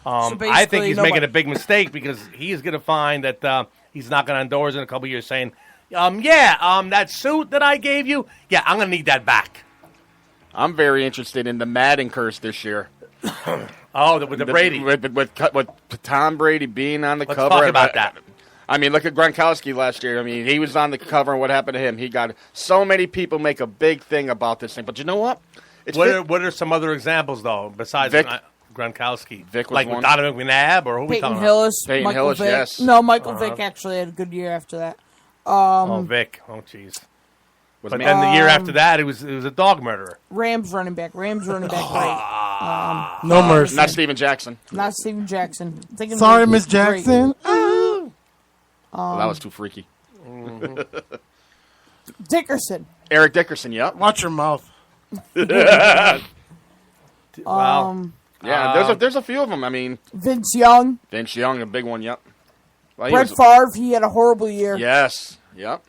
I think he's making a big mistake because he's going to find that he's knocking on doors in a couple years saying, that suit that I gave you, I'm going to need that back. I'm very interested in the Madden curse this year. With the Brady. With Tom Brady being on the Let's cover. talk about that. I mean, look at Gronkowski last year. I mean, he was on the cover, and what happened to him? He got so many people make a big thing about this thing. But you know what? What are some other examples, though, besides Gronkowski? Vic was like one. with Donovan McNabb, or who we talking Hillis, about? Peyton Michael Hillis, Vick. yes. No, Michael Vick actually had a good year after that. Vic. Oh, jeez. But then the year after that, it was a dog murderer. Rams running back great. No mercy. Not Steven Jackson. Not Steven Jackson. Sorry, Miss Jackson. Well, that was too freaky. Dickerson. Eric Dickerson, yep. Watch your mouth. Wow. There's a few of them. I mean, Vince Young, a big one, yep. Well, Brett Favre, he had a horrible year. Yes, yep.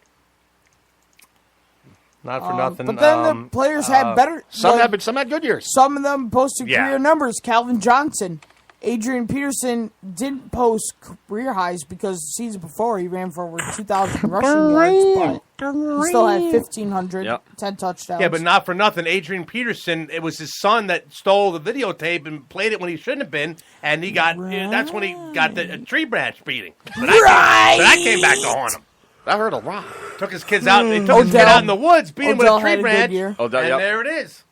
Not for nothing. But then the players had better. Some had good years. Some of them posted career numbers. Calvin Johnson, Adrian Peterson didn't post career highs because the season before he ran for over 2,000 rushing yards, but he still had 1,500, 10 touchdowns. Yeah, but not for nothing. Adrian Peterson, it was his son that stole the videotape and played it when he shouldn't have been, and he got that's when he got the tree branch beating. So that came back to haunt him. That hurt a lot. Took his kids out. They took his kid out in the woods, beat him with a tree branch, and there it is.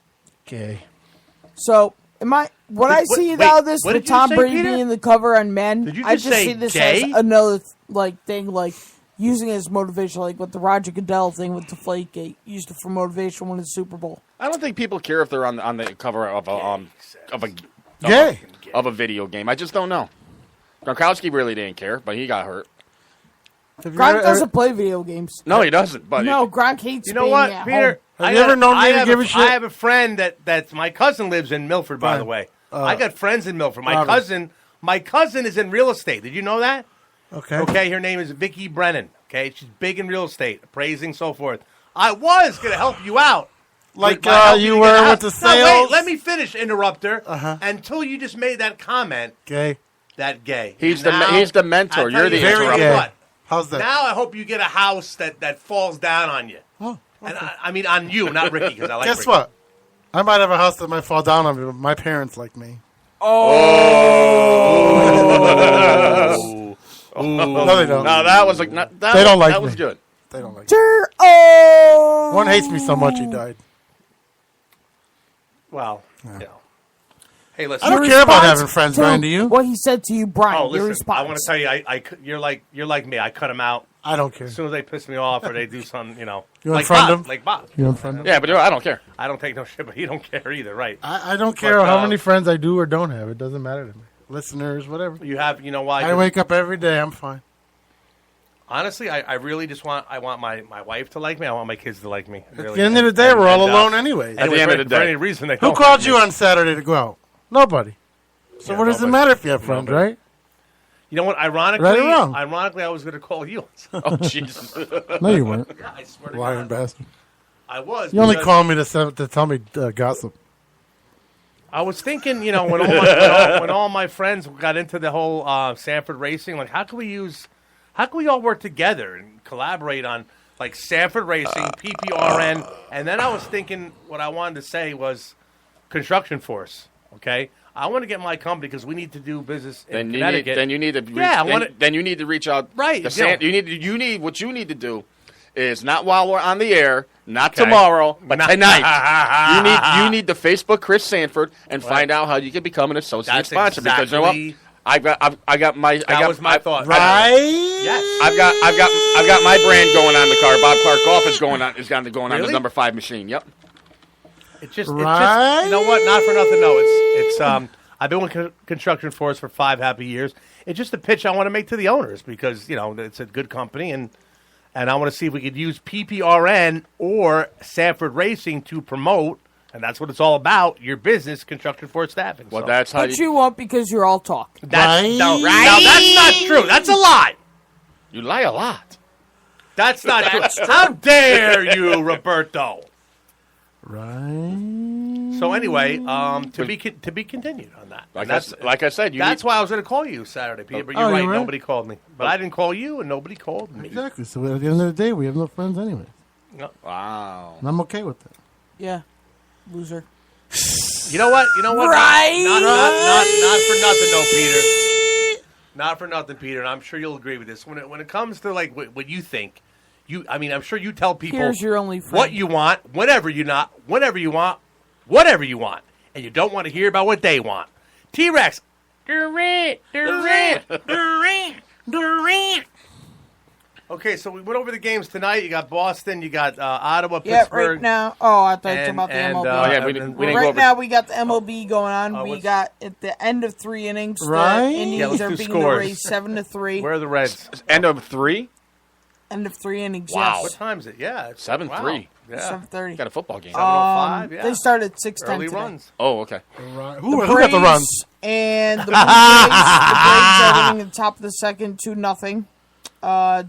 Okay. So, when I see now this with Tom Brady being the cover on men, I just see this as another thing, like using it as motivation, like with the Roger Goodell thing with Deflategate, used it for motivation when it's Super Bowl. I don't think people care if they're on the cover of a video game. I just don't know. Gronkowski really didn't care, but he got hurt. Gronk doesn't play video games. No, he doesn't. But Gronk hates. You know what, Peter? Have you ever known me to give a shit? I have a friend that's my cousin lives in Milford. By the way, I got friends in Milford. My cousin is in real estate. Did you know that? Okay. Her name is Vicki Brennan. Okay, she's big in real estate, appraising, so forth. I was gonna help you out Like help you to were get a with the house. No, sales. wait, let me finish, interrupter. Uh-huh. Until you just made that comment. Gay. That gay. He's Now, the mentor. I'll tell You're the you Very interrupter. gay. what? How's that? Now I hope you get a house that falls down on you. Oh, And I mean on you, not Ricky, because I like Guess Ricky. what? I might have a house that might fall down on me, but my parents like me. Oh. No, they don't. No, that was like not, that. They don't like That was me. good. They don't like me. Oh! One hates me so much he died. Well, you know. Hey, listen. I don't care about having friends, Brian. Do you? What he said to you, Brian. Oh, your listen. response. I want to tell you, you're like me. I cut him out I don't care. as soon as they piss me off or they do something, you know. You like unfriend Bob, them? Like Bob. You unfriend them? Yeah, but I don't care. I don't take no shit, but he don't care either, right? I don't care But, how many friends I do or don't have. It doesn't matter to me. Listeners, whatever. You have, you know why? I wake up every day. I'm fine. Honestly, I really just want my wife to like me. I want my kids to like me. Really. At the end of the day, we're all alone anyways. At the end of the For day. any reason, they Who don't called like you me. on Saturday to go out? Nobody. So Yeah, what does it nobody. matter if you have friends, Nobody. right? You know what? Ironically, Right or wrong? I was going to call you. Oh Jesus! No, you weren't. Yeah, I swear to Lying God. bastard. I was. You only because call me to tell me gossip. I was thinking, you know, when all my friends got into the whole Sanford racing, like how can we all work together and collaborate on like Sanford Racing, PPRN, and then I was thinking what I wanted to say was construction force. Okay, I want to get my company because we need to do business in Connecticut. Then you need to. Then you need to reach out. Right, You need. What you need to do is not while we're on the air, not Okay. tomorrow, but Not- tonight. you need to Facebook Chris Sanford and find out how you can become an associate That's sponsor. Because you know what? exactly- I got my. That was my thought. Right? Yes. I've got my brand going on the car. Bob Clark Golf is going on the Really? number 5 machine. Yep. It's just, Right? you know what? Not for nothing. No, it's I've been with Construction Force for 5 happy years. It's just a pitch I want to make to the owners because you know it's a good company and I want to see if we could use PPRN or Sanford Racing to promote, and that's what it's all about. Your business, Construction Force staffing. Well, So that's how But you won't because you're all talk. that's Right? no, now that's not true. That's a lie. you lie a lot. That's not true. How dare you, Roberto? Right. So anyway, to be continued on that. Like I said, That's why I was going to call you Saturday, Peter. But Oh, you're you right. were? Nobody called me. But I didn't call you, and nobody called me. Exactly. So at the end of the day, we have no friends anyway. Wow. And I'm okay with that. Yeah. Loser. You know what? Right? Not for nothing, though, Peter. Not for nothing, Peter. And I'm sure you'll agree with this. When it comes to like what you think, I'm sure you tell people Here's your only friend. what you want, whenever you want, and you don't want to hear about what they want. T-Rex. Durant. Okay, so we went over the games tonight. You got Boston, you got Ottawa, Yeah, Pittsburgh. right now. Oh, I thought you were talking about the and, MLB. yeah, we and- didn't Well, go right over- now, we got the MLB going on. we what's- got at the end of 3 innings. Right? The Indians Yeah, let's are do beating scores. the Rays 7-3. Where are the Reds? End of 3. End of 3 innings. Wow. What Yes. time is it? Yeah, it's 7-3. Wow. Yeah. 7:30. Got a football game. 7:05, yeah. They started at 6:10 Early today. runs. Oh, okay. Who got the runs? And the Blue Jays, the Braves are winning at the top of the second 2-0.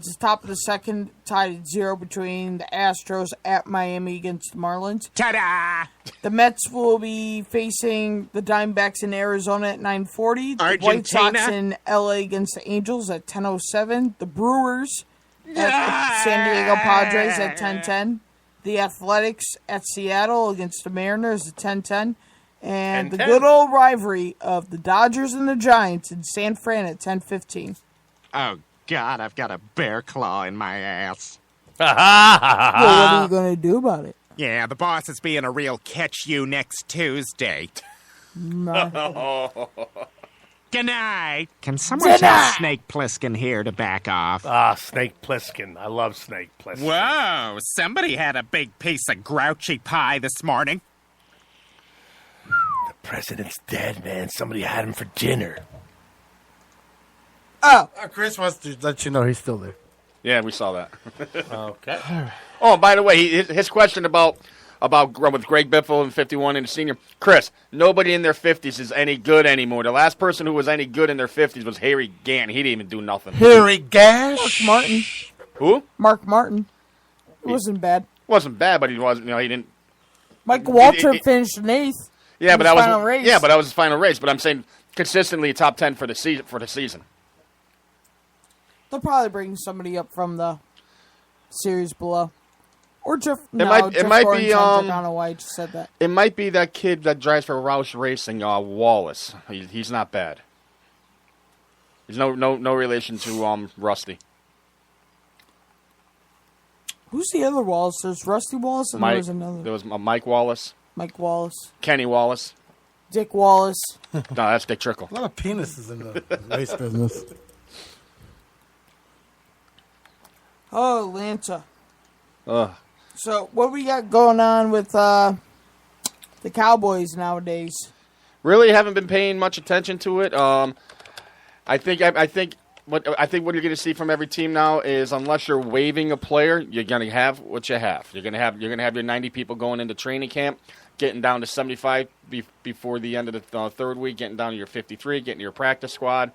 Just top of the second, tied at 0 between the Astros at Miami against the Marlins. Ta-da! The Mets will be facing the Diamondbacks in Arizona at 9:40. The White Sox Argentina? in LA against the Angels at 10:07. The Brewers at the San Diego Padres at 10:10. The Athletics at Seattle against the Mariners at 10:10. And the 10:10. good old rivalry of the Dodgers and the Giants in San Fran at 10:15. Oh, God, I've got a bear claw in my ass. Well, what are you going to do about it? Yeah, the boss is being a real catch you next Tuesday. Good night. Can someone tell Snake Plissken here to back off? Snake Plissken. I love Snake Plissken. Whoa, somebody had a big piece of grouchy pie this morning. The president's dead, man. Somebody had him for dinner. Oh. Chris wants to let you know he's still there. Yeah, we saw that. Okay. Oh, by the way, his question about with Greg Biffle and 51 and the senior. Chris, nobody in their 50s is any good anymore. The last person who was any good in their 50s was Harry Gant. He didn't even do nothing. Harry Gash? Mark Martin. Who? Mark Martin. It wasn't bad. Wasn't bad, but he wasn't. You know, he didn't. Mike Walter finished in 8th. Yeah, in but his that final was race. yeah, but that was his final race. But I'm saying consistently top 10 for the season. They'll probably bring somebody up from the series below. Or Jeff. might be, I don't know why I just said that. It might be that kid that drives for Roush Racing, Wallace. He's not bad. He's no relation to Rusty. Who's the other Wallace? There's Rusty Wallace and there was another. There was Mike Wallace. Mike Wallace. Kenny Wallace. Dick Wallace. No, that's Dick Trickle. A lot of penises in the race business. Oh, Atlanta. Ugh. So, what we got going on with the Cowboys nowadays? Really haven't been paying much attention to it. I think what you're going to see from every team now is, unless you're waiving a player, you're going to have what you have. You're going to have your 90 people going into training camp, getting down to 75 before the end of the third week, getting down to your 53, getting to your practice squad.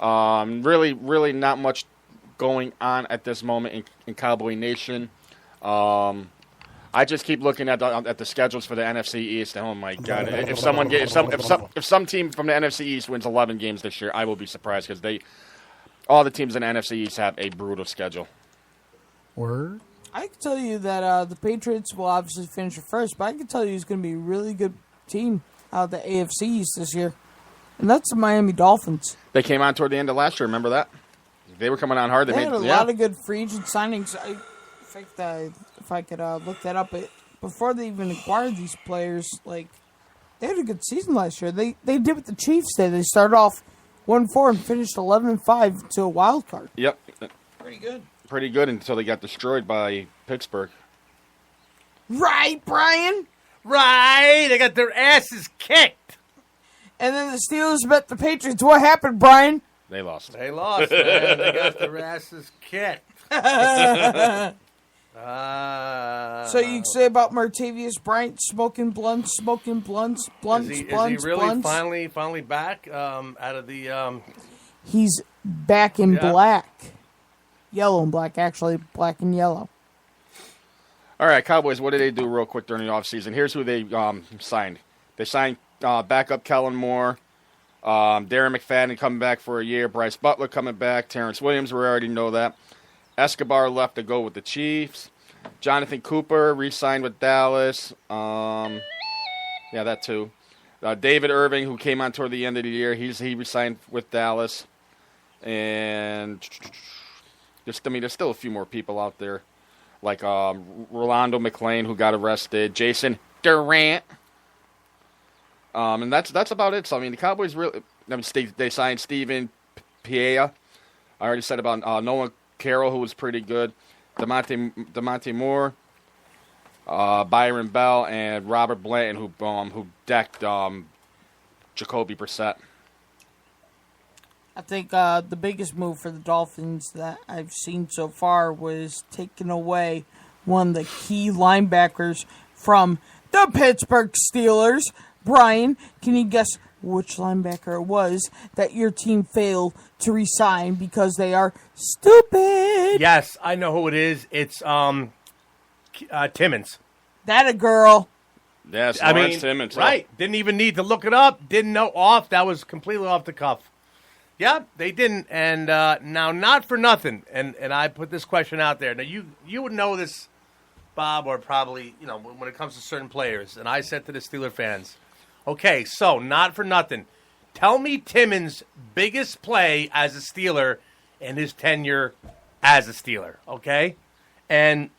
Really not much going on at this moment in Cowboy Nation. I just keep looking at the schedules for the NFC East. And oh my God! If some team from the NFC East wins 11 games this year, I will be surprised because all the teams in the NFC East have a brutal schedule. Word. I can tell you that the Patriots will obviously finish first, but I can tell you it's going to be a really good team out of the AFC East this year, and that's the Miami Dolphins. They came on toward the end of last year. Remember that? They were coming on hard. They had a lot of good free agent signings. If I could look that up, before they even acquired these players, they had a good season last year. They did what the Chiefs did. They started off 1-4 and finished 11-5 to a wild card. Yep. Pretty good. Pretty good until they got destroyed by Pittsburgh. Right, Brian? Right. They got their asses kicked. And then the Steelers bet the Patriots. What happened, Brian? They lost. They lost, man. They got their asses kicked. So you say about Martavius Bryant smoking blunts, blunts. Is he really finally back out of the... He's back in black. Yellow and black, actually. Black and yellow. All right, Cowboys, what did they do real quick during the offseason? Here's who they signed. They signed backup Kellen Moore, Darren McFadden coming back for a year, Bryce Butler coming back, Terrence Williams, we already know that. Escobar left to go with the Chiefs. Jonathan Cooper re-signed with Dallas. Yeah, that too. David Irving, who came on toward the end of the year, he re-signed with Dallas. And there's still a few more people out there, like Rolando McClain, who got arrested. Jason Durant. And that's about it. So I mean, the Cowboys really. They signed Steven Piea. I already said about Nolan Carroll, who was pretty good. DeMonte Moore, Byron Bell, and Robert Blanton, who decked Jacoby Brissett. I think the biggest move for the Dolphins that I've seen so far was taking away one of the key linebackers from the Pittsburgh Steelers. Brian, can you guess which linebacker it was that your team failed to re-sign because they are stupid? Yes, I know who it is. It's Timmons. That a girl. Yes, Timmons. Right. Didn't even need to look it up. Didn't know off. That was completely off the cuff. Yep, they didn't. And now, not for nothing, and I put this question out there. Now, you would know this, Bob, or probably, when it comes to certain players. And I said to the Steeler fans, okay, so not for nothing. Tell me Timmons' biggest play as a Steeler in his tenure as a Steeler, okay? And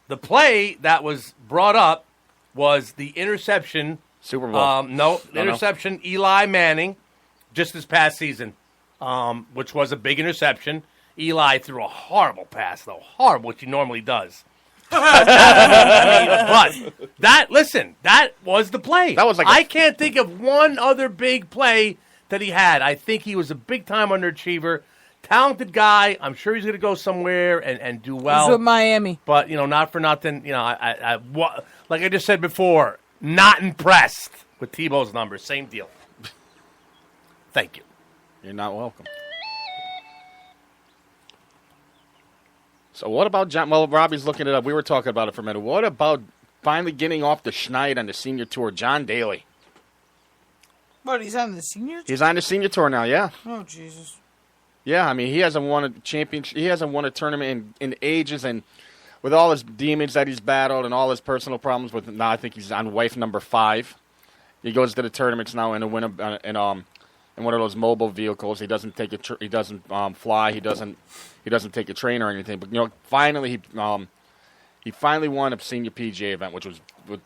the play that was brought up was the interception. Super Bowl. Interception, Eli Manning, just this past season, which was a big interception. Eli threw a horrible pass, though. Horrible, which he normally does. But that was the play. That was I can't think of one other big play that he had. I think he was a big-time underachiever. Talented guy. I'm sure he's going to go somewhere and do well. He's with Miami. But, not for nothing. Like I just said before, not impressed with Tebow's numbers. Same deal. Thank you. You're not welcome. So what about John? Well, Robbie's looking it up. We were talking about it for a minute. What about finally getting off the schneid on the senior tour. John Daly. But he's on the senior. He's on the senior tour now. Yeah. Oh Jesus. Yeah, I mean, he hasn't won a championship. He hasn't won a tournament in ages, and with all his demons that he's battled and all his personal problems with, now I think he's on wife number 5. He goes to the tournaments now in one of those mobile vehicles. He doesn't take he doesn't fly. He doesn't take a train or anything. But finally he finally won a senior PGA event, which is good.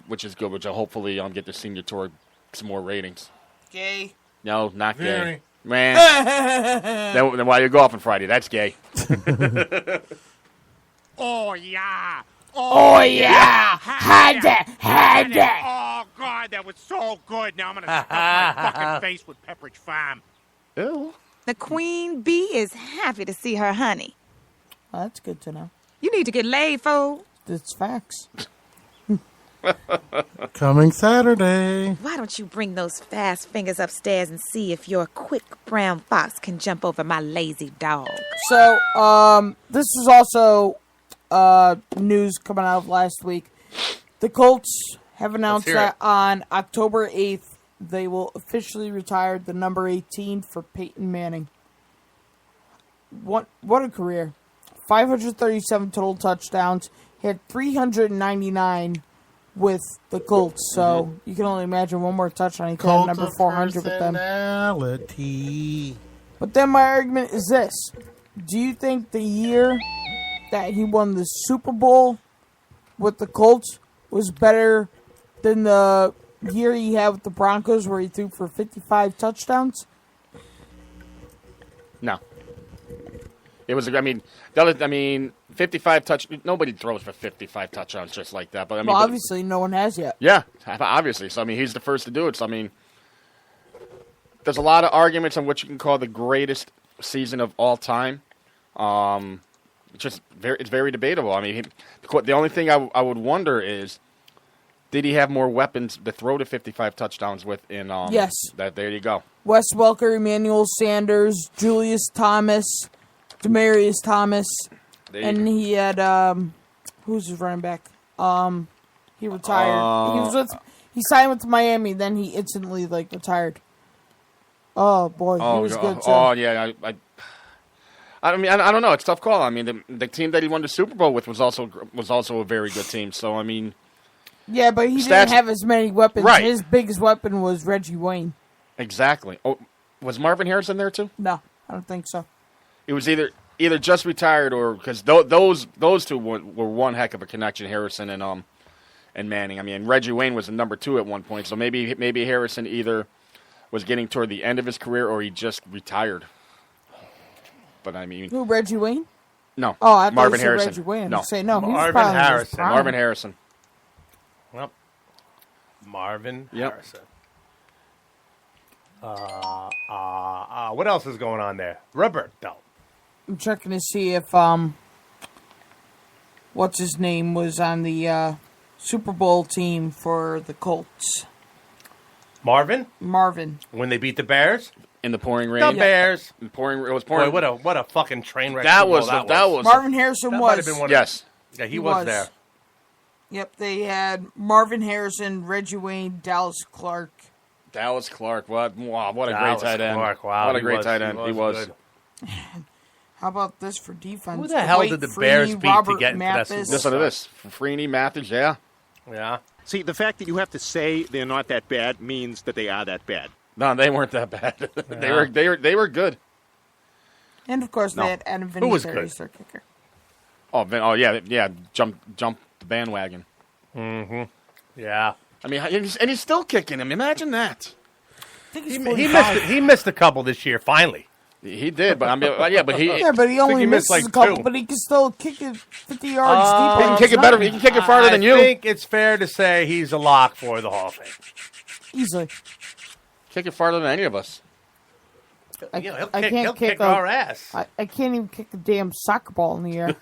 Which will hopefully get the senior tour some more ratings. Gay. No, not gay. Very. Man. then why you golfing Friday? That's gay. Oh, yeah. Oh, yeah. Had it. Oh, God, that was so good. Now I'm going to stuff my fucking face with Pepperidge Farm. Ew. The queen bee is happy to see her honey. Well, that's good to know. You need to get laid, fool. That's facts. Coming Saturday. Why don't you bring those fast fingers upstairs and see if your quick brown fox can jump over my lazy dog? So, this is also news coming out of last week. The Colts have announced that on October 8th, they will officially retire the number 18 for Peyton Manning. What a career. 537 total touchdowns. He had 399 with the Colts, so you can only imagine one more touchdown. He could have number 400 with them. But then my argument is this. Do you think the year that he won the Super Bowl with the Colts was better than the year he had with the Broncos where he threw for 55 touchdowns? No. It was, 55 nobody throws for 55 touchdowns just like that. But obviously no one has yet. Yeah, obviously. So, he's the first to do it. So, there's a lot of arguments on what you can call the greatest season of all time. It's very debatable. The only thing I would wonder is, did he have more weapons to throw to 55 touchdowns with? Yes. There you go. Wes Welker, Emmanuel Sanders, Julius Thomas, Demaryius Thomas, and he had who's his running back? He retired. He signed with Miami, then he instantly retired. Oh boy, he was good too. Oh yeah, I don't know. It's a tough call. The team that he won the Super Bowl with was also a very good team. So yeah, but he didn't have as many weapons. Right. His biggest weapon was Reggie Wayne. Exactly. Oh, was Marvin Harrison there too? No, I don't think so. It was either just retired or because those two were one heck of a connection, Harrison and Manning. Reggie Wayne was the number 2 at one point, so maybe Harrison either was getting toward the end of his career or he just retired. But who, Reggie Wayne? No. Oh, I thought Marvin you said Harrison. Reggie Wayne. No, Say no. Marvin Harrison. Marvin Harrison. Well, Marvin Harrison. What else is going on there? Roberto. I'm checking to see if what's his name was on the Super Bowl team for the Colts. Marvin. When they beat the Bears in the pouring rain. The Bears. It was pouring. Boy, what a fucking train wreck. That was. Marvin Harrison that was. might have been one yes. Yeah, he was there. Yep, they had Marvin Harrison, Reggie Wayne, Dallas Clark. What a great Dallas tight end. Clark, wow, what a he great was- tight end. He was. good. How about this for defense? Who the hell did the Bears beat to get into that Super Bowl? Listen to this. Freeney, Mathis, yeah. Yeah. See, the fact that you have to say they're not that bad means that they are that bad. No, they weren't that bad. They were good. And of course, No. they had Adam Who was Vinatieri good? as their kicker. Oh yeah. Jump the bandwagon. Mm-hmm. Yeah. And he's still kicking him. Imagine that. I think He missed a couple this year. Finally. He did, but but he he only missed misses like a couple, 2. but he can still kick it 50 yards deep. He can kick it better. He can kick it farther than you. I think it's fair to say he's a lock for the Hall of Fame. Easily. Kick it farther than any of us. He'll kick our ass. I can't even kick a damn soccer ball in the air.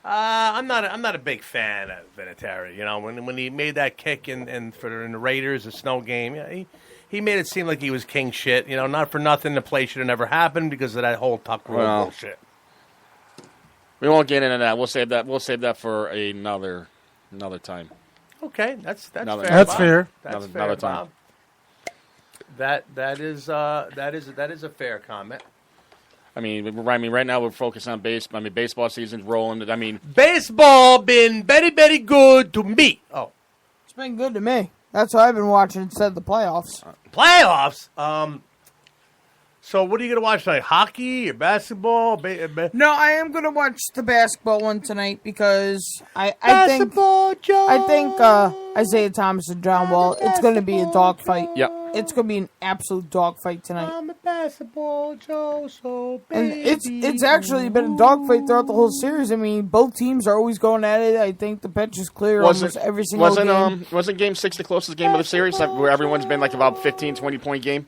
I'm not a big fan of Vinatieri. When he made that kick in the Raiders, the snow game, he made it seem like he was king shit. Not for nothing, the play should have never happened because of that whole tuck rule bullshit. We won't get into that. We'll save that. We'll save that for another time. Okay, that's fair. That's Bob. fair. That's fair, another time. Bob. That is a fair comment. I mean, right now we're focused on baseball season's rolling. I mean, baseball been very, very good to me. Oh, it's been good to me. That's what I've been watching instead of the playoffs. Playoffs? So what are you going to watch tonight? Hockey or basketball? No, I am going to watch the basketball one tonight because I think Isaiah Thomas and John Wall, it's going to be a dogfight. Yep. It's going to be an absolute dogfight tonight. I'm a basketball Joe, so And it's actually been a dogfight throughout the whole series. I mean, both teams are always going at it. I think the bench is clear almost every single game. Wasn't Game 6 the closest game of the series, where everyone's been like about 15, 20-point game?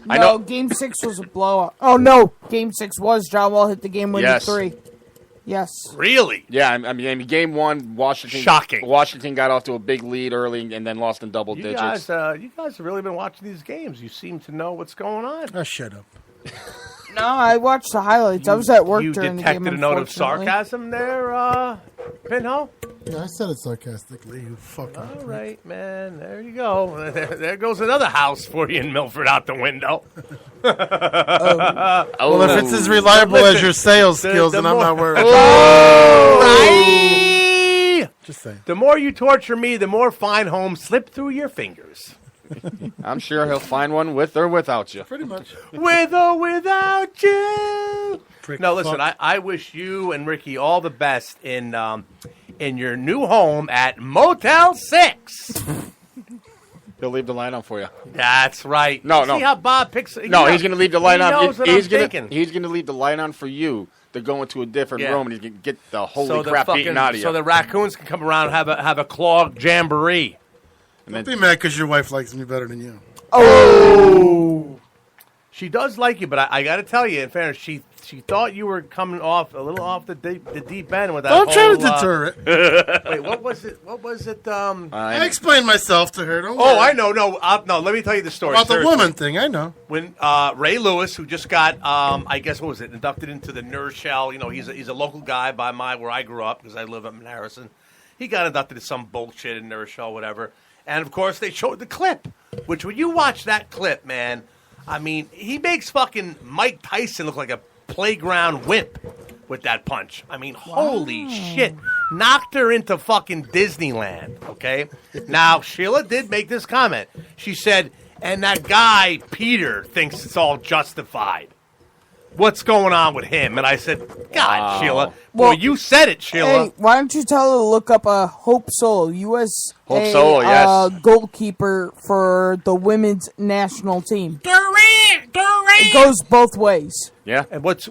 I know Game 6 was a blowout. Oh, no. Game 6 was. John Wall hit the game-winning 3. Yes. Really? Yeah, I mean, Game 1, Washington. Shocking. Washington got off to a big lead early and then lost in double digits. You guys have really been watching these games. You seem to know what's going on. Oh, shut up. No, I watched the highlights. I was at work during the game. You detected a note of sarcasm there, Pinhole? Yeah, I said it sarcastically, you fucking All prick. right, man. There you go. There goes another house for you in Milford out the window. Well, if it's as reliable as your sales skills, then I'm not worried. Right? Just saying. The more you torture me, the more fine homes slip through your fingers. I'm sure he'll find one with or without you. Pretty much. With or without you. Prick No, listen, fuck. I wish you and Ricky all the best in your new home at Motel 6. He'll leave the light on for you. That's right. No. See how Bob picks... No, he's going to leave the light on. Knows what I'm thinking. He's going to leave the light on for you to go into a different room, and he's going to get the holy crap beaten out of you. So the raccoons can come around and have a clogged jamboree. Don't be mad because your wife likes me better than you. Oh! She does like you, but I got to tell you, in fairness, she thought you were coming off a little off the deep end with that. Don't try whole, to deter it. Wait, what was it? I explained myself to her. Don't worry. I know. No, let me tell you the story. About the Seriously. woman thing, I know. When Ray Lewis, who just got, I guess, what was it, inducted into the Nerd Shell. You know, he's a local guy by where I grew up because I live up in Harrison. He got inducted to some bullshit in Nerd Shell, whatever. And of course, they showed the clip. Which, when you watch that clip, man, I mean, he makes fucking Mike Tyson look like a playground wimp with that punch. I mean, holy shit. Knocked her into fucking Disneyland, okay? Now, Sheila did make this comment. She said, and that guy, Peter, thinks it's all justified. What's going on with him? And I said, God, Sheila. Well, you said it, Sheila. Hey, why don't you tell her to look up Hope Solo, yes. Goalkeeper for the women's national team. Durant! It goes both ways. Yeah. And what's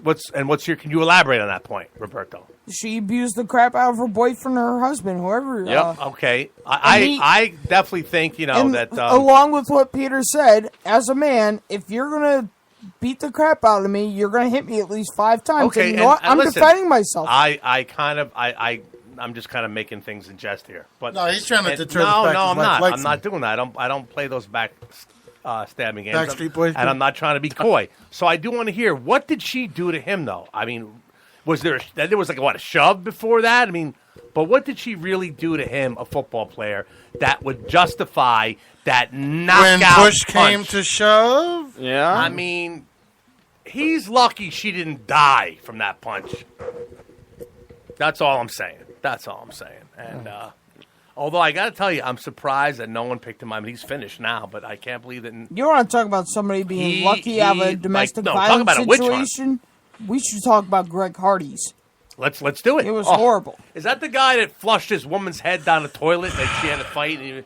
your? Can you elaborate on that point, Roberto? She abused the crap out of her boyfriend or her husband, whoever. Okay. I definitely think, that... along with what Peter said, as a man, if you're going to beat the crap out of me, you're going to hit me at least 5 times. Okay, and you know what? I'm listen, defending myself. I'm just kind of making things in jest here. But No, he's trying to deter the No, fact I'm his wife not. likes I'm not him. doing that. I don't play those back stabbing games. Backstreet Boys And do? I'm not trying to be coy. So I do want to hear, what did she do to him, though? I mean, there was a shove before that? I mean, but what did she really do to him, a football player, that would justify that knockout When push punch? came to shove? Yeah. I mean, he's lucky she didn't die from that punch. That's all I'm saying. And although I got to tell you, I'm surprised that no one picked him. I mean, he's finished now, but I can't believe that. You want to talk about somebody being lucky out of a domestic talk violence about a witch hunt. situation? We should talk about Greg Hardy's. Let's do it. It was horrible. Is that the guy that flushed his woman's head down the toilet that she had to fight?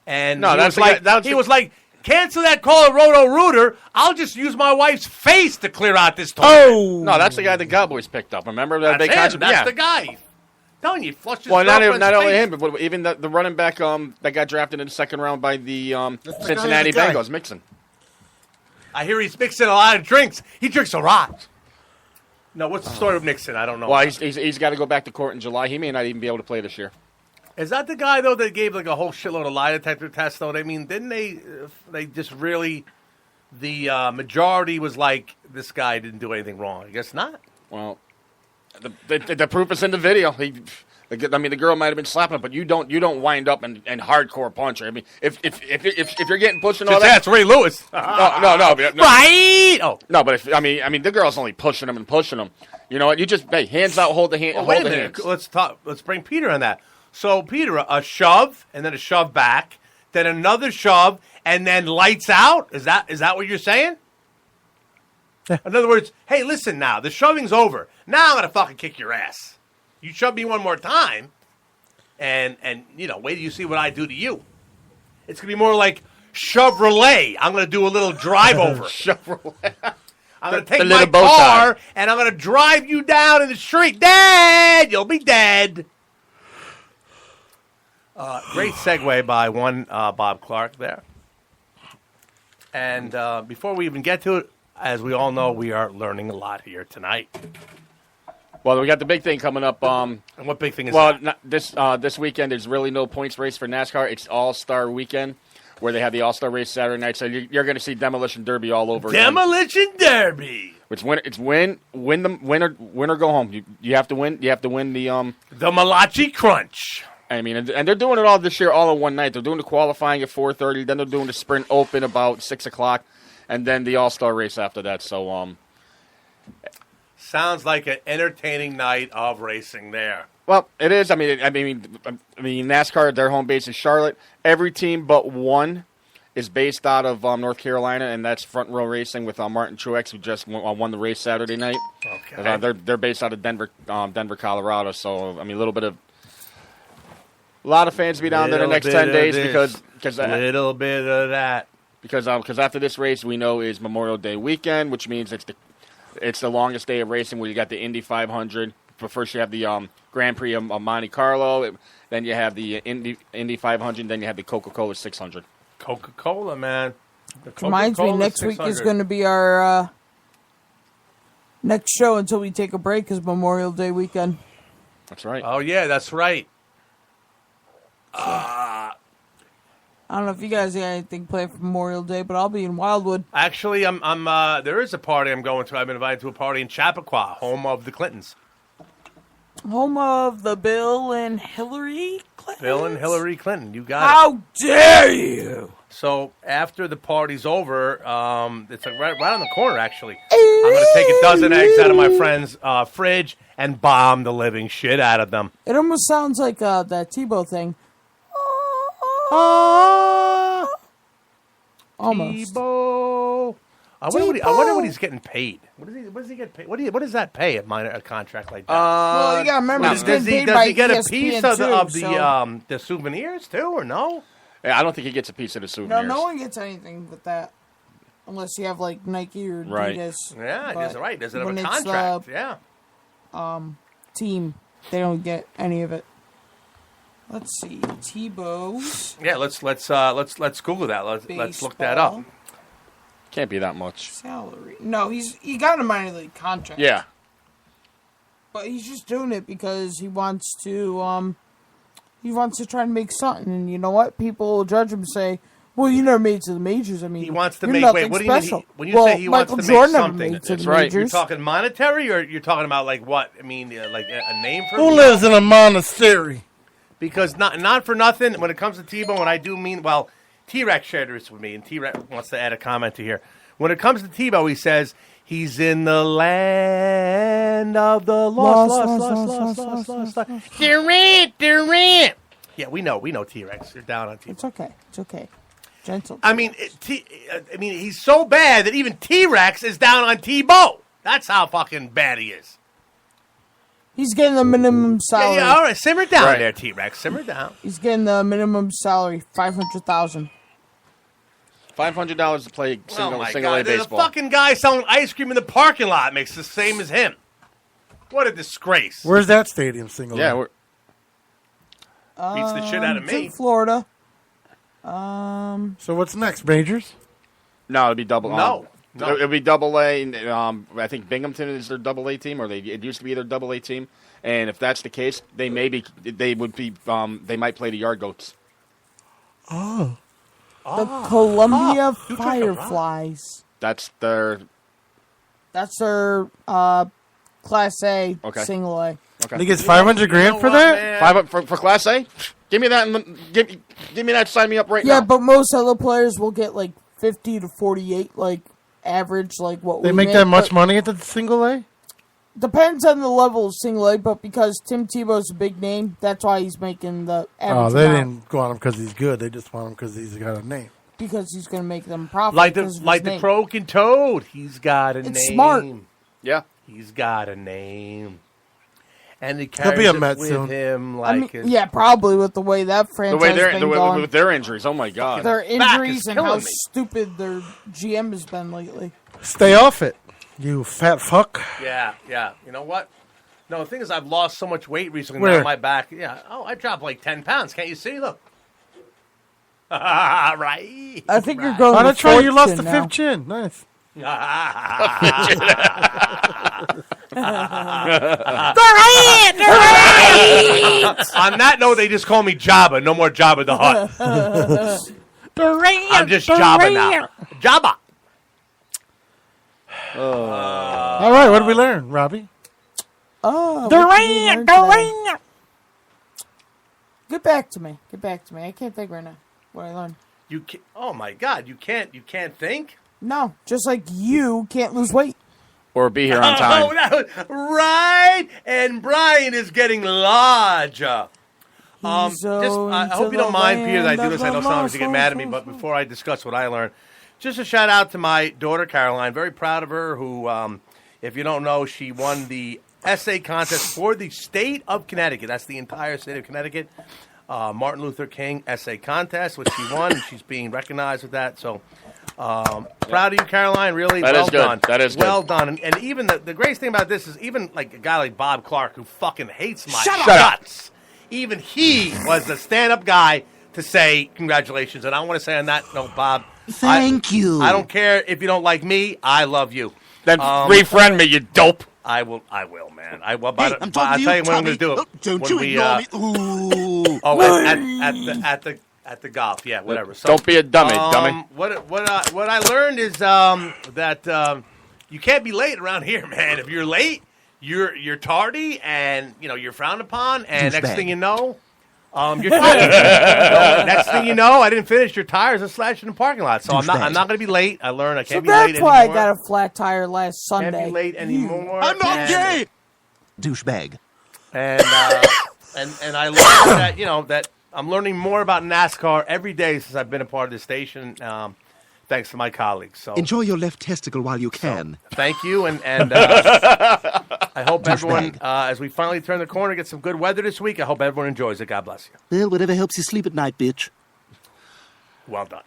And No, he that's was the like, guy- he was like, cancel that call of Roto-Rooter. I'll just use my wife's face to clear out this toilet. Oh! No, that's the guy the Cowboys picked up. Remember that That's big him. controversy? That's Yeah. the guy. Telling you, flushed his Well, not girlfriend's only face. him, but even the running back that got drafted in the second round by the the Cincinnati guy. Bengals, Mixon. I hear he's mixing a lot of drinks. He drinks a lot. No, what's the story of Nixon? I don't know. Well, he's got to go back to court in July. He may not even be able to play this year. Is that the guy, though, that gave like a whole shitload of lie detector tests, though? I mean, didn't they just really, the majority was like, this guy didn't do anything wrong? I guess not. Well, The proof is in the video. The girl might have been slapping him, but you don't wind up and hardcore punch her. I mean, if you're getting pushed and all that, that's Ray Lewis. no. Right? Oh, no, but I mean, the girl's only pushing him. You know what? You just hands out, hold the hand. Well, hold wait a the minute. hands. Let's talk. Let's bring Peter on that. So, Peter, a shove and then a shove back, then another shove, and then lights out. Is that what you're saying? In other words, hey, listen now. The shoving's over. Now I'm gonna fucking kick your ass. You shove me one more time, and wait till you see what I do to you. It's gonna be more like Chevrolet. I'm gonna do a little drive over. Chevrolet. I'm gonna take my car and I'm gonna drive you down in the street. Dead. You'll be dead. Great segue by one Bob Clark there. And before we even get to it, as we all know, we are learning a lot here tonight. Well, we got the big thing coming up. And what big thing is that? This weekend, there's really no points race for NASCAR. It's All-Star Weekend, where they have the All-Star race Saturday night. So you're going to see Demolition Derby all over again. Demolition Derby. It's win or go home. You have to win. You have to win the Malachi Crunch. I mean, and they're doing it all this year, all in one night. They're doing the qualifying at 4:30. Then they're doing the Sprint Open about 6 o'clock, and then the All-Star race after that. So sounds like an entertaining night of racing there. Well, it is. I mean, NASCAR, their home base is Charlotte. Every team but one is based out of North Carolina, and that's Front Row Racing with Martin Truex, who just won the race Saturday night. Okay. They're based out of Denver, Colorado. So I mean, a lot of fans will be down there the next 10 days because a little bit of that. Because after this race, we know is Memorial Day weekend, which means it's the longest day of racing. Where you got the Indy 500. But first, you have the Grand Prix of Monte Carlo. Then you have the Indy 500. Then you have the Coca-Cola 600. Coca-Cola, man. Reminds me, next week is going to be our next show until we take a break. Is Memorial Day weekend. That's right. Oh yeah, that's right. I don't know if you guys got anything planned for Memorial Day, but I'll be in Wildwood. Actually, I'm there is a party I'm going to. I've been invited to a party in Chappaqua, home of the Clintons. Home of the Bill and Hillary Clinton. Bill and Hillary Clinton. You got it. How dare you! So after the party's over, it's like right on the corner, actually. I'm going to take a dozen eggs out of my friend's fridge and bomb the living shit out of them. It almost sounds like that Tebow thing. Almost. Tebow. I wonder what he's getting paid. What does he get paid? What does that pay a contract like that? Well, you gotta remember, he's getting paid by he get a ESPN piece of the souvenirs too, or no? Yeah, I don't think he gets a piece of the souvenirs. No one gets anything with that. Unless you have, like, Nike or Adidas. Right. Yeah, that's right. Doesn't have a when it's, contract. Yeah. Team, they don't get any of it. Let's see, Tebow's. Yeah, let's Google that. Let's look that up. Can't be that much. Salary. No, he got a minor league contract. Yeah. But he's just doing it because he wants to try and make something. And you know what? People will judge him and say, well, you never made it to the majors. I mean, he wants to you're make. nothing Wait, what do you mean? special. When you say he wants Michael to make Jordan never something, made it to that's the right. majors. You're talking monetary, or you're talking about like what? I mean, like a name for Who lives in a monastery? Because not for nothing. When it comes to Tebow, and I do mean, well, T-Rex shared this with me, and T-Rex wants to add a comment to here. When it comes to Tebow, he says he's in the land of the lost. Durant. Yeah, we know T-Rex. You're down on Tebow. It's okay. Gentle. I mean, he's so bad that even T-Rex is down on Tebow. That's how fucking bad he is. He's getting the minimum salary. Yeah, all right, simmer down there, T-Rex. Simmer down. He's getting the minimum salary, $500,000. $500 to play single A God. baseball. The fucking guy selling ice cream in the parking lot makes the same as him. What a disgrace. Where's that stadium single? Yeah, beats the shit out of It's me. in Florida. So what's next, Majors? No, it'd be double. No. It'll be double A. I think Binghamton is their double A team, or it used to be their double A team. And if that's the case, they might play the Yard Goats. Oh. The Columbia Fireflies. That's their Class A, Okay. Single A. Okay. He gets $500,000 for that? For Class A? Give me that. Give me that. Sign me up right now. Yeah, but most other players will get like 50 to 48, like average, like what They we make that much but money at the single A? depends on the level of Single A, but because Tim Tebow's a big name, that's why he's making the average. Oh, they amount, didn't want him because he's good. They just want him because he's got a name. because he's going to make them profit. Like because of the his name. croak and toad. He's got a name. It's smart. Yeah. He's got a name. And he He'll be carries a it Met with soon. him I like mean, yeah, probably with the way that The franchise way has been going. with their injuries. Oh my God. Their injuries and how killing me. stupid their GM has been lately. Stay off it, you fat fuck. Yeah. You know what? No, the thing is, I've lost so much weight recently. Where? Now my back. Yeah. Oh, I dropped like 10 pounds. Can't you see? Look. Right. I think you're going On to a try, you lost fortune the now. fifth chin. Nice. On that note, they just call me Jabba. No more Jabba the Hutt. I'm just Jabba now. Jabba. All right, what did we learn, Robbie? Oh, what did we learn today? Get back to me. I can't think right now what I learned. You can, oh my God! You can't think. No, just like you can't lose weight. Or be here on time. Oh, that was, right. And Brian is getting larger. I hope you don't mind, Peter, that I do this. I know sometimes you get mad at me, but before I discuss what I learned, just a shout out to my daughter Caroline. Very proud of her. Who, if you don't know, she won the essay contest for the state of Connecticut. That's the entire state of Connecticut. Martin Luther King essay contest, which she won, and she's being recognized with that. So proud of you, Caroline. Really, That well is good. done. That is good. well done. And even the greatest thing about this is even like a guy like Bob Clark, who fucking hates my Shut up. guts. Even he was the stand-up guy to say congratulations. And I want to say on that note, Bob, Thank you. I don't care if you don't like me. I love you. Then refriend me, you dope. I will, man. I will. Hey, I'm talking to I'll you, tell you when I'm Tommy. going to do it. Oh, don't When you we, ignore me. Ooh. Oh, at the golf, yeah, whatever. So, Don't be a dummy, dummy. What I learned is that you can't be late around here, man. If you're late, you're tardy, and you're frowned upon. And next Douchebag. thing you know, you're next thing you know, I didn't finish. Your tires are slashed in the parking lot. So I'm not going to be late. I learned I So can't be late that's why anymore. I got a flat tire last Sunday. Can't be late anymore. I'm not and, gay. Douchebag. And I learned that that I'm learning more about NASCAR every day since I've been a part of the station. Thanks to my colleagues. So Enjoy your left testicle while you can. thank you, and I hope everyone, as we finally turn the corner, get some good weather this week. I hope everyone enjoys it. God bless you. Well, whatever helps you sleep at night, bitch. Well done.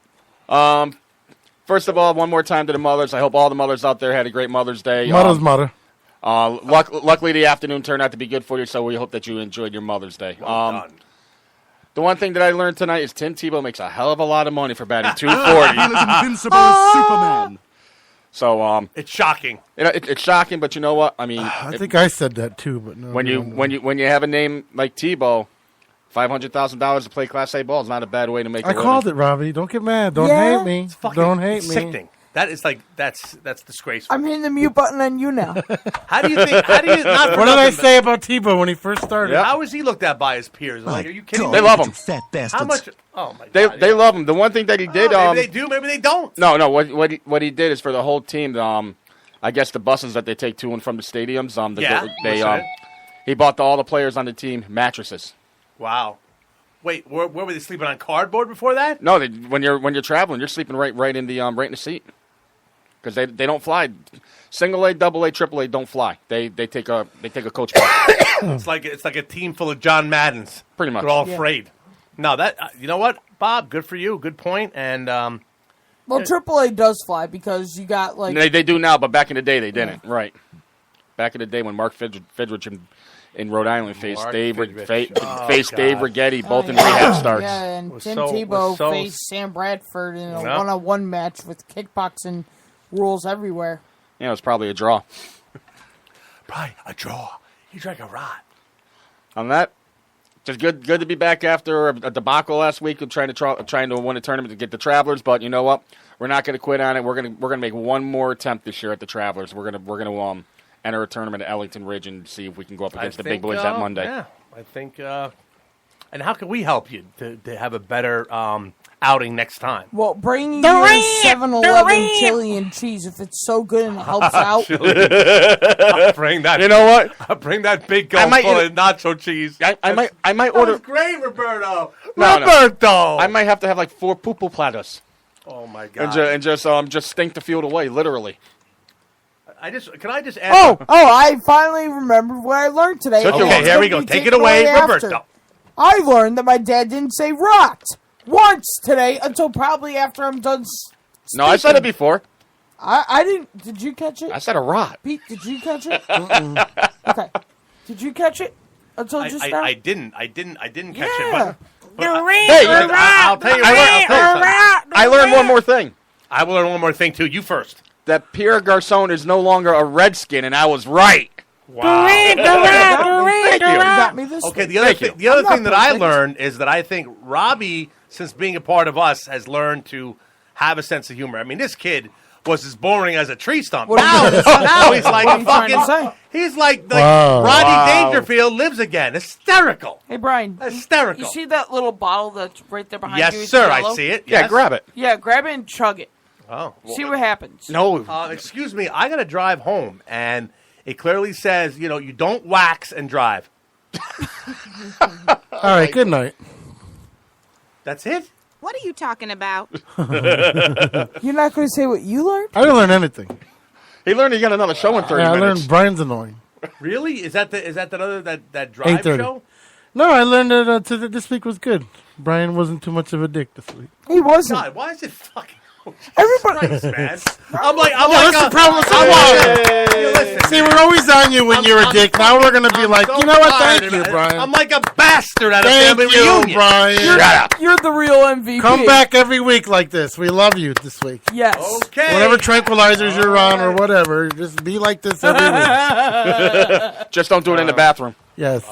First of all, one more time to the mothers. I hope all the mothers out there had a great Mother's Day. Mother's mother. Luckily, the afternoon turned out to be good for you, so we hope that you enjoyed your Mother's Day. Well done. The one thing that I learned tonight is Tim Tebow makes a hell of a lot of money for batting 240. Feel as invincible as Superman. So It's shocking. it's shocking, but you know what? I mean, I think I said that too, but no. when you have a name like Tebow, $500,000 to play Class A ball is not a bad way to make. I called it, Robbie. Don't get mad. Don't hate me. Don't hate me. Sickening. That is that's disgraceful. I'm hitting the mute button on you now. How do you think? How do you not? For What did I nothing, say about Tebow when he first started? How is he looked at by his peers? Like, are you kidding me? They love him. Fat bastards. How much? Oh my They God. they love him. The one thing that he did. Maybe they do. Maybe they don't. No. What he did is for the whole team. I guess the buses that they take to and from the stadiums. He bought all the players on the team mattresses. Wow. Wait, where were they sleeping on cardboard before that? No, when you're traveling, you're sleeping right in the seat because they don't fly. Single A, double A, triple A don't fly. They take a coach bus. It's like a team full of John Maddens. Pretty much. They're all afraid. No, that you know what, Bob? Good for you. Good point. And Well, AAA does fly because you got like they do now, but back in the day they didn't. Yeah. Right. Back in the day when Mark Fidrich in Rhode Island faced Dave Rigetti, both in rehab starts. Yeah, and Tim Tebow faced Sam Bradford in a one-on-one match with kickboxing rules everywhere. Yeah, it was probably a draw. Probably a draw. He drank a rot. On that, just good to be back after a debacle last week of trying to win a tournament to get the Travelers. But you know what? We're not going to quit on it. We're gonna make one more attempt this year at the Travelers. We're gonna enter a tournament at Ellington Ridge and see if we can go up against the big think, boys that Monday. Yeah, I think. And how can we help you to have a better outing next time? Well, bring you 7-Eleven chili and cheese if it's so good and it helps out. I'll bring that. You know what? I'll bring that big gulp full of nacho cheese. I might That order. was great, Roberto. No. Roberto. I might have to have like 4 poo-poo platters. Oh my god. And just stink the field away, literally. Can I just add? I finally remembered what I learned today. Took you Okay, long. here we go. Take it away, after. Roberto. I learned that my dad didn't say rocked once today until probably after I'm done. No, I said it before. I didn't. Did you catch it? I said a rot. Pete, did you catch it? Okay. Did you catch it until just now? I didn't catch Yeah. it. But I'll tell you. I learned one more thing. I will learn one more thing too. You first. That Pierre Garçon is no longer a Redskin, and I was right. Wow. Thank you. Got me this Okay, week. the other thing that I perfect. learned is that I think Robbie, since being a part of us, has learned to have a sense of humor. I mean, this kid was as boring as a tree stump. Now he's like What are you trying to say? he's like Wow. Rodney Wow. Dangerfield lives again. Hysterical. Hey, Brian. Hysterical. You see that little bottle that's right there behind you? Yes, It's sir. yellow? I see it. Yeah, Yes. grab it. Yeah, grab it and chug it. Oh. See what happens. No. Excuse me. I got to drive home, and it clearly says, you don't wax and drive. All right, good night. That's it. What are you talking about? You're not going to say what you learned? I didn't learn anything. He learned he got another show in 30 I minutes. learned Brian's annoying. Really? Is that that drive 8:30. show? No, I learned that this week was good. Brian wasn't too much of a dick this week. He wasn't. God, why is it fucking? Everybody. Christ, man. I'm like, that's the problem with listen, See, we're always on you when you're a dick. Now we're going to be like, so you know what? tired Thank of you, it. Brian. I'm like a bastard at a Thank family you, reunion. Brian. You're the real MVP. Come back every week like this. We love you this week. Yes. Okay. Whatever tranquilizers you're on or whatever, just be like this every week. Just don't do it in the bathroom. Yes.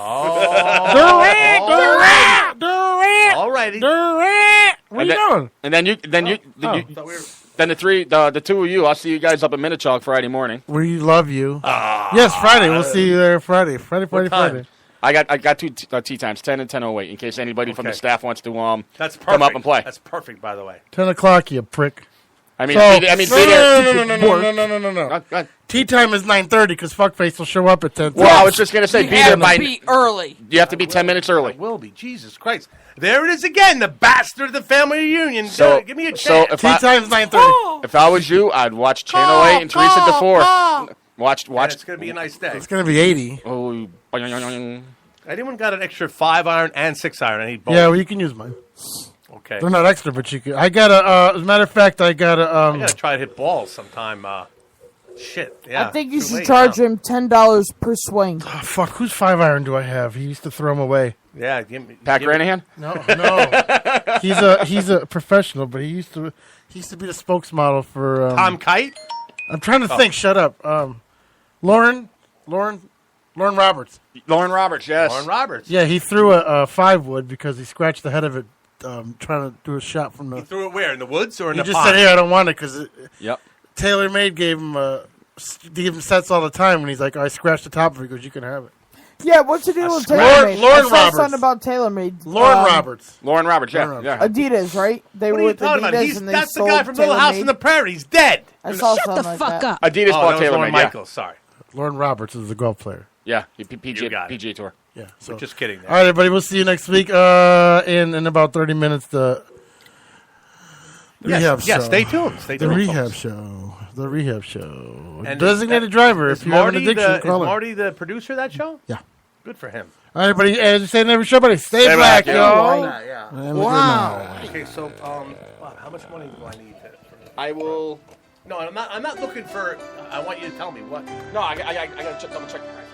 Alrighty. What are you doing? And then the two of you, I'll see you guys up at Minichog Friday morning. We love you. Yes, Friday. We'll see you there Friday. Friday. I got two tea times, 10 and 10:08, in case anybody from the staff wants to That's perfect. come up and play. That's perfect, by the way. 10 o'clock, you prick. I mean, So- be there. No. Tea time is 9:30 because Fuckface will show up at 10. Well, I was just gonna say, be there by. Be early. You have to be 10 minutes early. Will be. Jesus Christ. There it is again, the bastard of the family reunion. So- Give me a chance. so if Tea time's 9:30. If I was you, I'd watch Channel 8 and Teresa DeFore. Watch. It's going to be a nice day. It's gonna be 80. Oh, Anyone got an extra 5-iron and 6-iron? I need both. Yeah, well, you can use mine. Okay. They're not extra, but you can. I got as a matter of fact, I got I got to try to hit balls sometime. Shit. Yeah. I think you too should late charge now. him $10 per swing. Oh, fuck, whose 5-iron do I have? He used to throw them away. Yeah. Give me, Pat Granahan? No. He's a professional, but he used to be the spokesmodel for Tom Kite? I'm trying to think. Shut up. Lauren Roberts. Lauren Roberts, yes. Lauren Roberts. Yeah, he threw a 5-wood because he scratched the head of it trying to do a shot from the. He threw it where? In the woods or in He the just pond? said, "Here, I don't want it," because Yep. TaylorMade gave him sets all the time, and he's like, "I scratched the top of it." He goes, "You can have it." Yeah, what's the deal with Lauren TaylorMade? I saw Roberts. something about TaylorMade. Lauren Roberts. Lauren Roberts, yeah. Lauren yeah. Adidas, right? They What are were you with talking about? Adidas, and they That's the sold guy from Little House TaylorMade. on the Prairie. He's dead. I saw something like that. Adidas Oh, bought that was Lauren TaylorMade, yeah. Michaels. Sorry. Lauren Roberts is the golf player. Yeah, You PGA, got it. PGA Tour. Yeah. So, just kidding. All right, everybody. We'll see you next week. In about 30 minutes. The rehab show. Yeah, stay tuned. Stay The tuned. rehab folks. show. The rehab show. And Designated is driver. Is If you have an Marty addiction, is call him. Marty the producer of that show? Yeah. Good for him. All right, everybody. As you say in every show, buddy, stay black, black, yo. Yeah. And look at now. Okay, so wow, how much money do I need? I will. No, I'm not looking for. I want you to tell me what. No, I got to double check the price.